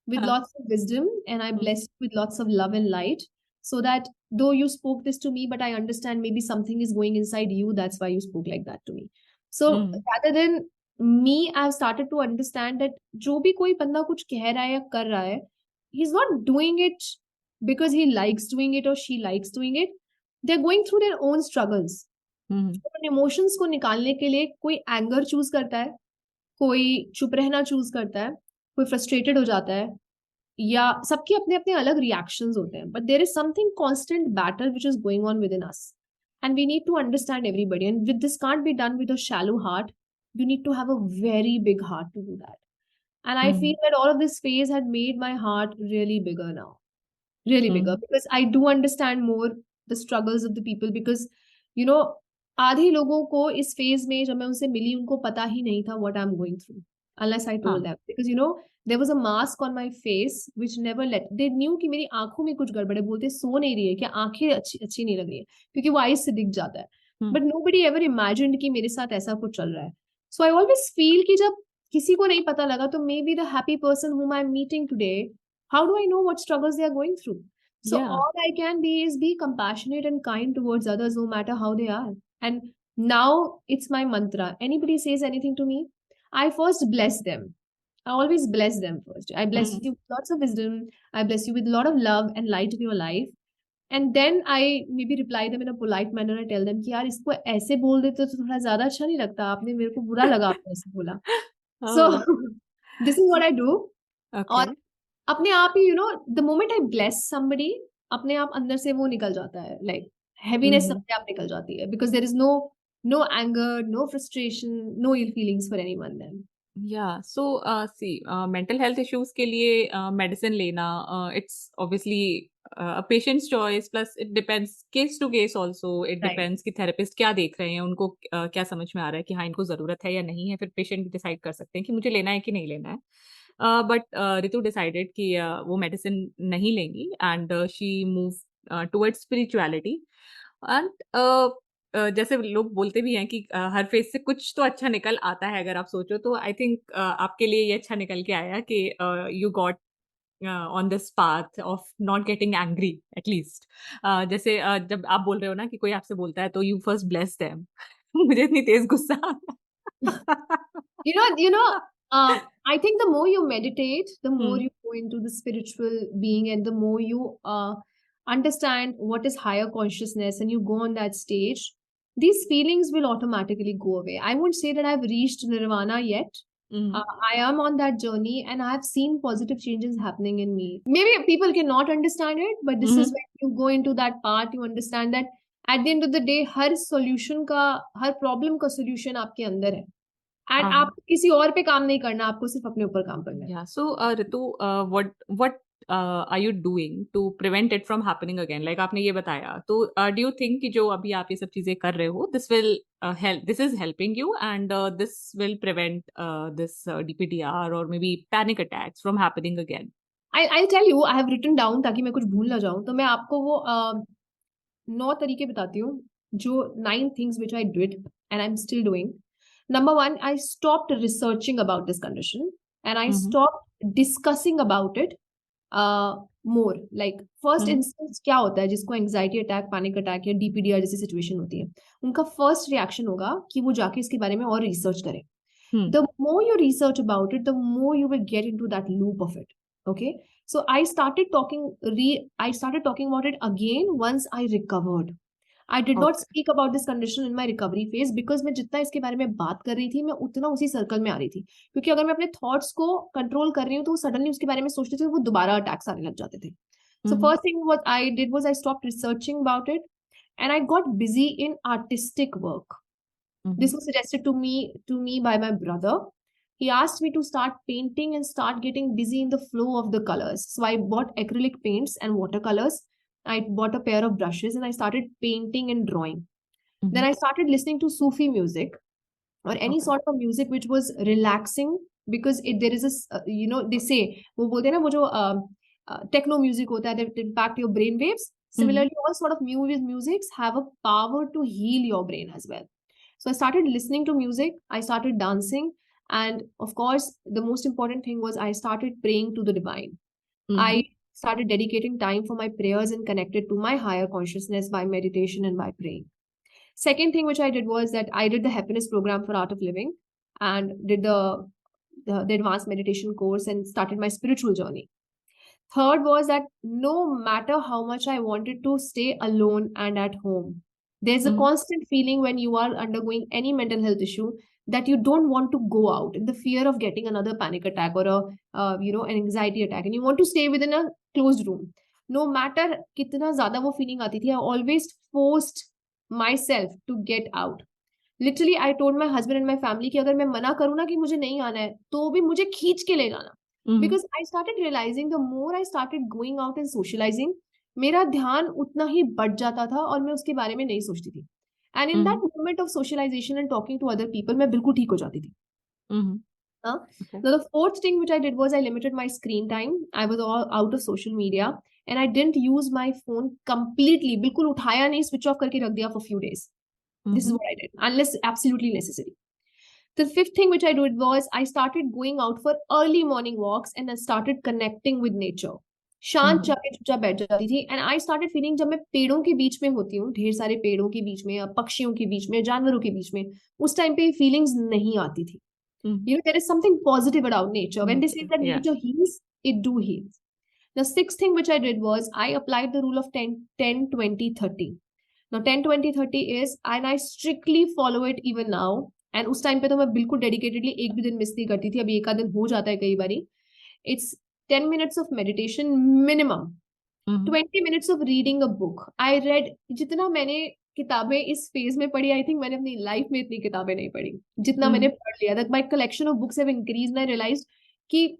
with हाँ. lots of wisdom, and I bless you with lots of love and light, so that though you spoke this to me, but I understand maybe something is going inside you, that's why you spoke like that to me. So rather than me, I've started to understand that जो भी कोई बंदा कुछ कह रहा है या कर रहा है, he's not doing it because he likes doing it or she likes doing it. They're going through their own struggles. अपने इमोशंस को निकालने के लिए कोई एंगर चूज करता है, कोई चुप रहना चूज करता है, कोई फ्रस्ट्रेटेड हो जाता है, या सबके अपने अपने अलग रिएक्शंस होते हैं. But there is something constant battle which is going on within us, and we need to understand everybody, and with this can't be done with a shallow heart. You need to have a very big heart to do that. And I feel that all of this phase had made my heart really bigger now. Really bigger. Because I do understand more the struggles of the people. Because, आधे लोगों को इस phase में जब मैं उनसे मिली, उनको पता ही नहीं था what I'm going through. Unless I told them. Because, there was a mask on my face which never let. They knew कि मेरी आंखों में कुछ गड़बड़ है. बोलते सो नहीं रही है, कि आंखें अच्छी नहीं लग रही है, क्योंकि वो आईज से दिख जाता है. But nobody ever imagined कि मेरे साथ ऐसा कुछ चल रहा है. So I always feel कि जब किसी को नहीं पता लगा, तो maybe the happy person whom I'm meeting today, how do I know what struggles they are going through? So all I can be is be compassionate and kind towards others, no matter how they are. And now it's my mantra. Anybody says anything to me, I first bless them. I always bless them first. I bless you with lots of wisdom. I bless you with a lot of love and light in your life. And then I maybe reply them in a polite manner. I tell them कि यार इसको ऐसे बोल देते तो थोड़ा ज्यादा अच्छा नहीं लगता, आपने मेरे को बुरा लगा आपने ऐसे बोला. So this is what I do. और अपने आप ही, the moment I bless somebody, अपने आप अंदर से वो निकल जाता है, like heaviness अपने आप निकल जाती है, because there is no anger, no frustration, no ill feelings for anyone then. Yeah, so see, mental health issues के लिए medicine लेना, it's obviously a patient's choice, plus it depends case to case also. It depends कि therapist क्या देख रहे हैं, उनको क्या समझ में आ रहा है कि हाँ इनको ज़रूरत है या नहीं है, फिर patient डिसाइड कर सकते हैं कि मुझे लेना है कि नहीं लेना है. बट रितु डिसाइडेड कि वो मेडिसिन नहीं लेंगी and she move towards spirituality and जैसे लोग बोलते भी हैं कि हर फेज से कुछ तो अच्छा निकल आता है, अगर आप सोचो तो आई थिंक आपके लिए ये अच्छा निकल के आया कि you got on this path of not getting angry at least. जैसे जब आप बोल रहे हो ना कि कोई आपसे बोलता है तो यू फर्स्ट ब्लेस देम। मुझे इतनी तेज गुस्सा आता You know, I think the more you meditate, the more है। you go into the spiritual being, and the more you understand what is higher consciousness, and you go on that stage, these feelings will automatically go away. I won't say that I've reached nirvana yet. Hmm, I am on that journey, and I've seen positive changes happening in me. Maybe people cannot understand it, but this is hmm, when you go into that path, you understand that at the end of the day, her solution का, हर problem का solution आपके अंदर है. And हाँ। आपको किसी और पे काम नहीं करना, आपको सिर्फ अपने ऊपर काम करना है. Yeah. So, Ritu, what are you doing to prevent it from happening again? Like आपने ये बताया, तो do you think कि जो अभी आप ये सब चीजें कर रहे हो, this will help, this is helping you, and this will prevent this DPDR or maybe panic attacks from happening again? I tell you, I have written down ताकि मैं कुछ भूल ना जाऊं. तो मैं आपको वो 9 तरीके बताती हूँ, जो 9 things which I did and I am still doing. Number 1, I stopped researching about this condition and I Mm-hmm. Stopped discussing about it more. Like first Mm-hmm. Instance क्या होता है जिसको एंग्जाइटी अटैक, पैनिक अटैक या डीपीडीआर जैसी situation होती है, उनका first reaction होगा कि वो जाके इसके बारे में और रिसर्च करें. The more you research about it, the more you will get into that loop of it. Okay. So I started talking about it again once I recovered. I did not Okay. speak about this condition in my recovery phase because मैं जितना इसके बारे में बात कर रही थी, मैं उतना उसी सर्कल में आ रही थी. क्योंकि अगर मैं अपने थॉट्स को कंट्रोल कर रही हूँ, तो सडनली उसके बारे में सोचती थी, वो दोबारा अटैक्स आने लग जाते थे. So Mm-hmm. first thing what I did was I stopped researching about it and I got busy in artistic work. Mm-hmm. This was suggested to me by my brother. He asked me to start painting and start getting busy in the flow of the colors. So I bought acrylic paints and watercolors. I bought a pair of brushes and I started painting and drawing. Then Mm-hmm. I started listening to Sufi music or any Okay. sort of music which was relaxing, because there is they say वो बोलते हैं ना, वो जो techno music होता है that impact your brain waves. Mm-hmm. Similarly, all sort of musics have a power to heal your brain as well. So I started listening to music, I started dancing, and of course, the most important thing was I started praying to the divine. Mm-hmm. I started dedicating time for my prayers and connected to my higher consciousness by meditation and by praying. Second thing which I did was that I did the happiness program for Art of Living and did the advanced meditation course and started my spiritual journey. Third was that no matter how much I wanted to stay alone and at home, there's a Mm-hmm. constant feeling when you are undergoing any mental health issue that you don't want to go out in the fear of getting another panic attack or an anxiety attack, and you want to stay within a closed room. No matter kitna zyada wo feeling aati thi, I always forced myself to get out. Literally, I told my husband and my family कि अगर मैं मना करूँ ना कि मुझे नहीं आना है, तो भी मुझे खींच के ले जाना. Mm-hmm. Because I started realizing the more I started going out and socializing, मेरा ध्यान उतना ही बढ़ जाता था और मैं उसके बारे में नहीं सोचती थी. And in that Mm-hmm. moment of socialization and talking to other people, मैं बिल्कुल ठीक हो जाती थी. Mm-hmm. Huh? Okay. Now, the fourth thing which I did was I limited my screen time. I was all out of social media and I didn't use my phone completely. बिल्कुल उठाया नहीं, switch off करके रख दिया for few days. This is Mm-hmm. what I did, unless absolutely necessary. The fifth thing which I did was I started going out for early morning walks and I started connecting with nature. शांत Mm-hmm. जाके चुपचाप बैठ जाती थी and I started feeling जब मैं पेड़ों के बीच में होती हूँ, ढेर सारे पेड़ों के बीच में या पक्षियों के बीच में, जानवरों के बीच में, उस टाइम पे फीलिंग्स नहीं आती थी. Mm-hmm. You know, there is something positive about nature. When they say Nature. that Yeah. nature heals, it do heal. The sixth thing which I did was I applied the rule of 10, 10, 20, 30. Now 10, 20, 30 is, and I strictly follow it even now. And उस time पे तो मैं बिल्कुल dedicatedly एक भी दिन miss नहीं करती थी. अभी एक आध दिन हो जाता है कई बारी. It's 10 minutes of meditation minimum. Mm-hmm. 20 minutes of reading a book. I read, जितना मैंने किताबें इस फेज में पढ़ी, आई थिंक मैंने अपनी लाइफ में इतनी किताबें नहीं पढ़ी जितना मैंने Mm-hmm. पढ़ लिया. That my collection of books have increased and I realized कि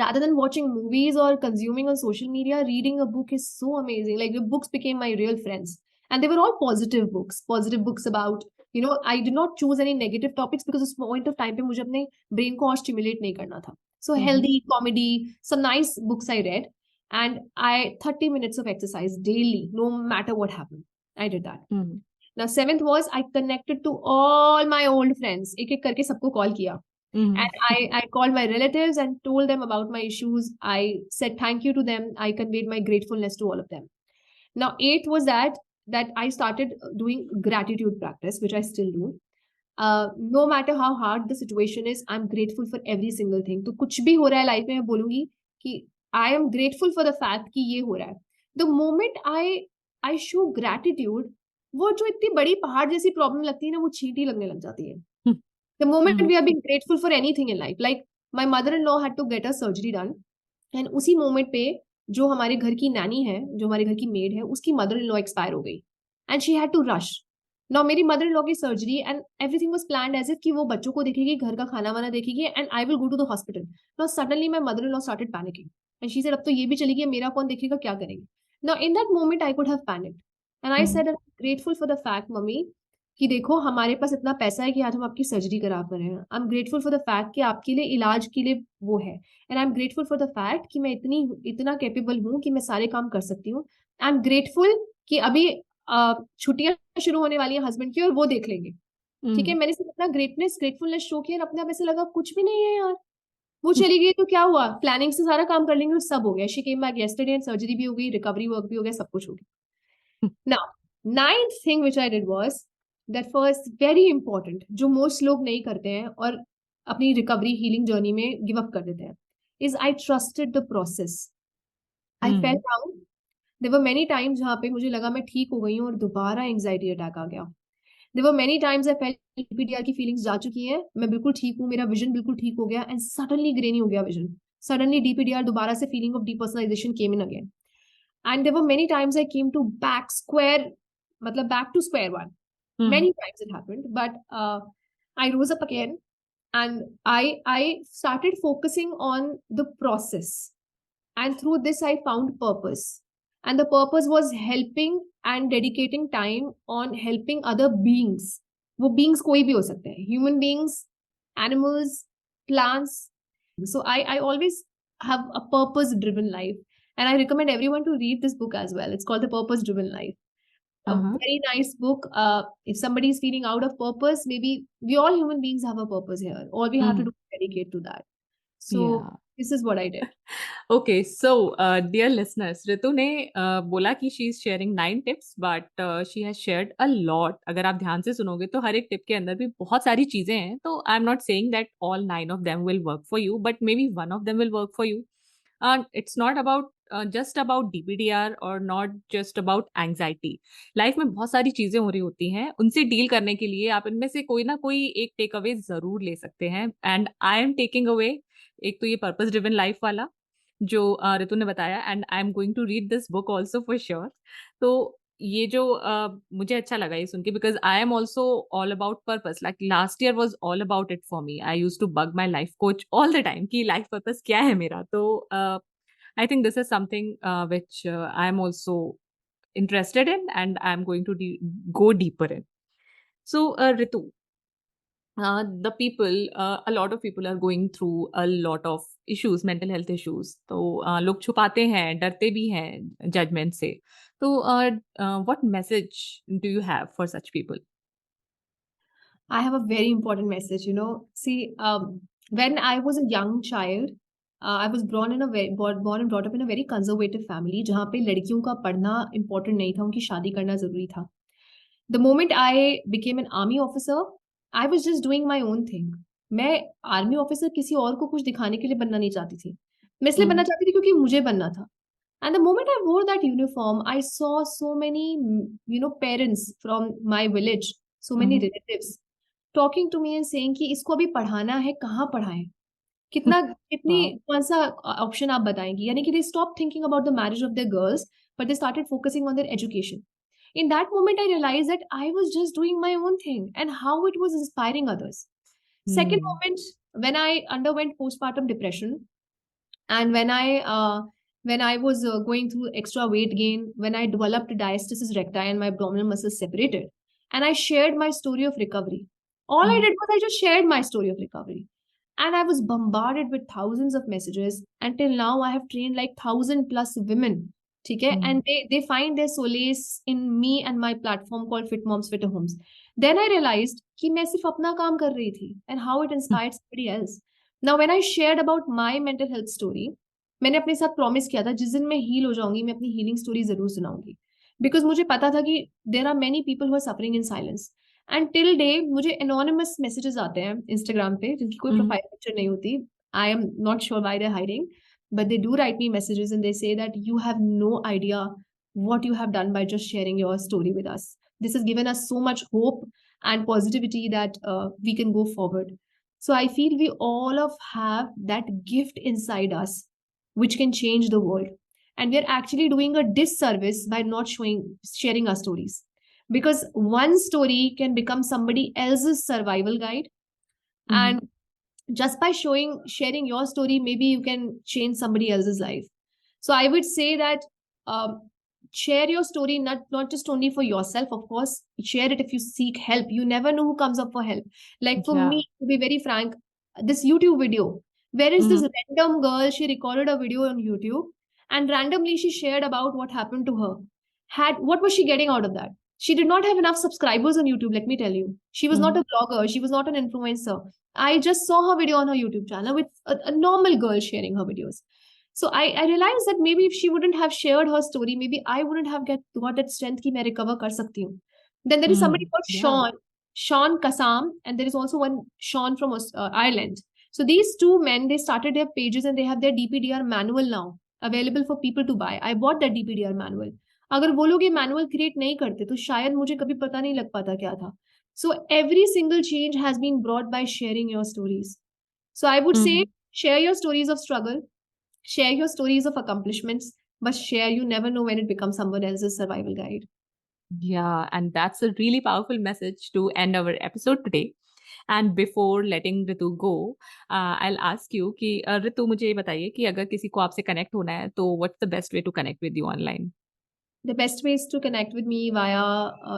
rather than watching movies or consuming on social media, reading a book is so amazing. Like the books became my real friends. And they were all positive books about, you know, I did not choose any negative topics because उस point of time पे मुझे अपने brain को और stimulate नहीं करना था. So healthy, comedy, some nice books I read. And 30 minutes of exercise daily, no matter what happened. I did that. Now, seventh was I connected to all my old friends. एक एक करके सबको call किया. And I called my relatives and told them about my issues. I said thank you to them. I conveyed my gratefulness to all of them. Now, eighth was that I started doing gratitude practice, which I still do. No matter how hard the situation is, I'm grateful for every single thing. तो कुछ भी हो रहा है life में, मैं बोलूंगी कि I am grateful for the fact कि ये हो रहा है. The moment I show gratitude, वो जो इतनी बड़ी पहाड़ जैसी प्रॉब्लम लगती है ना, वो चींटी लगने लग जाती है. The moment we are being grateful for anything in life, like my mother-in-law had to get a surgery done, and उसी moment पे जो हमारे घर की नैनी है, जो हमारे घर की मेड है, उसकी mother-in-law expire हो गई, and she had to rush. Now मेरी mother-in-law की surgery and everything was planned as if कि वो बच्चों को देखेगी, घर का खाना वाना देखेगी, and I will go to the hospital. Now suddenly my mother-in-law started panicking, and she said अब तो ये भी चली गई, मेरा कौन देखेगा, क्या करेंगे? Now in that moment I could have panicked, and I said I'm grateful for the fact, mummy, कि देखो हमारे पास इतना पैसा है कि आज हम आपकी सर्जरी करा पा रहे हैं. I am grateful for the fact कि आपके लिए इलाज के लिए वो है, and I am grateful for the fact कि मैं इतना कैपेबल हूँ कि मैं सारे काम कर सकती हूँ. आई एम ग्रेटफुल कि अभी छुट्टियां शुरू होने वाली है हस्बैंड की और वो देख लेंगे. ठीक है, मैंने सिर्फ अपना ग्रेटफुलनेस शो किया और अपने आप ऐसे लगा कुछ भी नहीं है यार, वो चली गई तो क्या हुआ, प्लानिंग से सारा काम कर लेंगे और सब हो गया. She came back yesterday and surgery भी हो गई, रिकवरी वर्क भी हो गया, सब कुछ हो गया. Now ninth thing which I did was that first very important, जो most लोग नहीं करते हैं और अपनी रिकवरी हीलिंग जर्नी में गिव अप कर देते हैं, is I trusted the process. I fell down. There were many times जहाँ पे मुझे लगा मैं ठीक हो गई हूँ और दोबारा एंजाइटी अटैक आ गया. There were many times I felt DPDR की फीलिंग्स जा चुकी है, मैं बिल्कुल ठीक हूँ, मेरा विजन बिल्कुल ठीक हो गया, एंड सडनली ग्रेनी हो गया विजन. सडनली DPDR दोबारा से feeling of depersonalization came in again. And there were many times I came to back to square one. Many times it happened, but I rose up again, and I started focusing on the process, and through this I found purpose, and the purpose was helping and dedicating time on helping other beings. वो beings कोई भी हो सकते हैं, human beings, animals, plants. So I always have a purpose driven life, and I recommend everyone to read this book as well. It's called The Purpose Driven Life. A very nice book. If somebody is feeling out of purpose, maybe we all human beings have a purpose here. All we have to do is dedicate to that. So this is what I did. Okay, so dear listeners, Ritu ने बोला कि she is sharing 9 tips, but she has shared a lot. अगर आप ध्यान से सुनोगे तो हर एक टिप के अंदर भी बहुत सारी चीजें हैं. तो I am not saying that all 9 of them will work for you, but maybe one of them will work for you. It's not about just about DPDR or not just about anxiety. Life में बहुत सारी चीजें हो रही होती हैं, उनसे deal करने के लिए आप इनमें से कोई ना कोई एक टेक अवे जरूर ले सकते हैं. And I am taking away एक तो ये पर्पस ड्रिवन लाइफ वाला जो ऋतु ने बताया, and I am going to read this book also for sure. तो ये जो मुझे अच्छा लगा ये सुन के, because I am also all about purpose. Like last year was all about it for me. I use to bug my life coach all the time कि लाइफ पर्पस क्या है मेरा. तो I think this is something which I am also interested in, and I am going to go deeper in. So, Ritu, a lot of people are going through a lot of issues, mental health issues. तो लोग छुपाते हैं, डरते भी हैं judgment से. तो what message do you have for such people? I have a very important message. See, when I was a young child, I was born and brought up in a very conservative family, जहाँ पे लड़कियों का पढ़ना important नहीं था, उनकी शादी करना जरूरी था. The moment I became an army officer, I was just doing my own thing. मैं आर्मी ऑफिसर किसी और को कुछ दिखाने के लिए बनना नहीं चाहती थी. मैं इसलिए बनना चाहती थी क्योंकि मुझे बनना था. And the moment I wore that uniform, I saw so many, parents from my village, so many relatives talking to me and saying कि इसको अभी पढ़ाना है, कहाँ पढ़ाएं, कौन सा ऑप्शन आप बताएंगी. यानी कि they stopped thinking about the marriage of their girls, but they started focusing on their education. In that moment, I realized that I was just doing my own thing and how it was inspiring others. Second moment, when I underwent postpartum depression, and when I was going through extra weight gain, when I developed diastasis recti and my abdominal muscles separated, and I shared my story of recovery. All I did was I just shared my story of recovery. And I was bombarded with thousands of messages. Until now, I have trained like 1,000+ women. ठीक है? And they find their solace in me and my platform called Fit Moms Fitter Homes. Then I realized कि मैं सिर्फ अपना काम कर रही थी and how it inspired somebody else. Now when I shared about my mental health story, मैंने अपने साथ प्रॉमिस किया था जिस दिन मैं हील हो जाऊंगी मैं अपनी हीलिंग स्टोरी जरूर सुनाऊंगी, बिकॉज मुझे पता था कि there are many people who are suffering in silence. And till day मुझे एनोनिमस मैसेजेस आते हैं इंस्टाग्राम पे जिनकी कोई प्रोफाइल पिक्चर नहीं होती. I am not sure why they are hiding, but they do write me messages and they say that you have no idea what you have done by just sharing your story with us. This has given us so much hope and positivity that we can go forward. So I feel we all have that gift inside us which can change the world, and we are actually doing a disservice by not sharing our stories, because one story can become somebody else's survival guide. And just by sharing your story, maybe you can change somebody else's life. So I would say that share your story, not just only for yourself, of course, share it if you seek help. You never know who comes up for help. Like for me, to be very frank, this YouTube video, where is this random girl, she recorded a video on YouTube and randomly she shared about what happened to her. What was she getting out of that? She did not have enough subscribers on YouTube, let me tell you. She was not a blogger, she was not an influencer. I just saw her video on her YouTube channel with a normal girl sharing her videos. So I realized that maybe if she wouldn't have shared her story, maybe I wouldn't have got that strength ki main recover kar sakti hu. Then there is somebody called Sean Kassam, and there is also one Sean from Ireland. So these two men, they started their pages and they have their DPDR manual now available for people to buy. I bought that DPDR manual. अगर वो लोग ये manual create नहीं करते तो शायद मुझे कभी पता नहीं लग पाता क्या था. So every single change has been brought by sharing your stories. So I would say share your stories of struggle, share your stories of accomplishments, but share, you never know when it becomes someone else's survival guide. Yeah, and that's a really powerful message to end our episode today. And before letting Ritu go, I'll ask you कि Ritu मुझे ये बताइए कि अगर किसी को आपसे connect होना है तो what's the best way to connect with you online? The best way is to connect with me via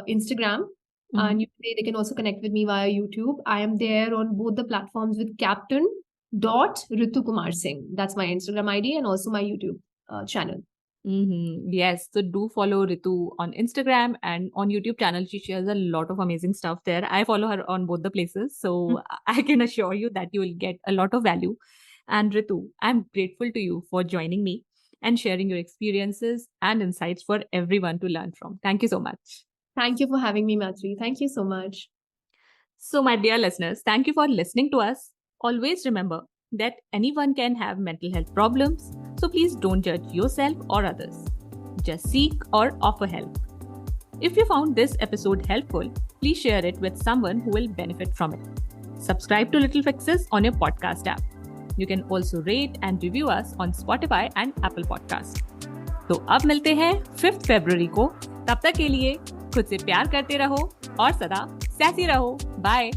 Instagram. And they can also connect with me via YouTube. I am there on both the platforms with Captain Ritu Kumar Singh. That's my Instagram ID and also my YouTube channel. Yes, so do follow Ritu on Instagram and on YouTube channel. She shares a lot of amazing stuff there. I follow her on both the places, so I can assure you that you will get a lot of value. And Ritu, I'm grateful to you for joining me and sharing your experiences and insights for everyone to learn from. Thank you so much. Thank you for having me, Matri. Thank you so much. So, my dear listeners, thank you for listening to us. Always remember that anyone can have mental health problems, so please don't judge yourself or others. Just seek or offer help. If you found this episode helpful, please share it with someone who will benefit from it. Subscribe to Little Fixes on your podcast app. You can also rate and review us on Spotify and Apple Podcast. तो अब मिलते हैं 5th फरवरी को. तब तक के लिए खुद से प्यार करते रहो और सदा सैसी रहो. बाय.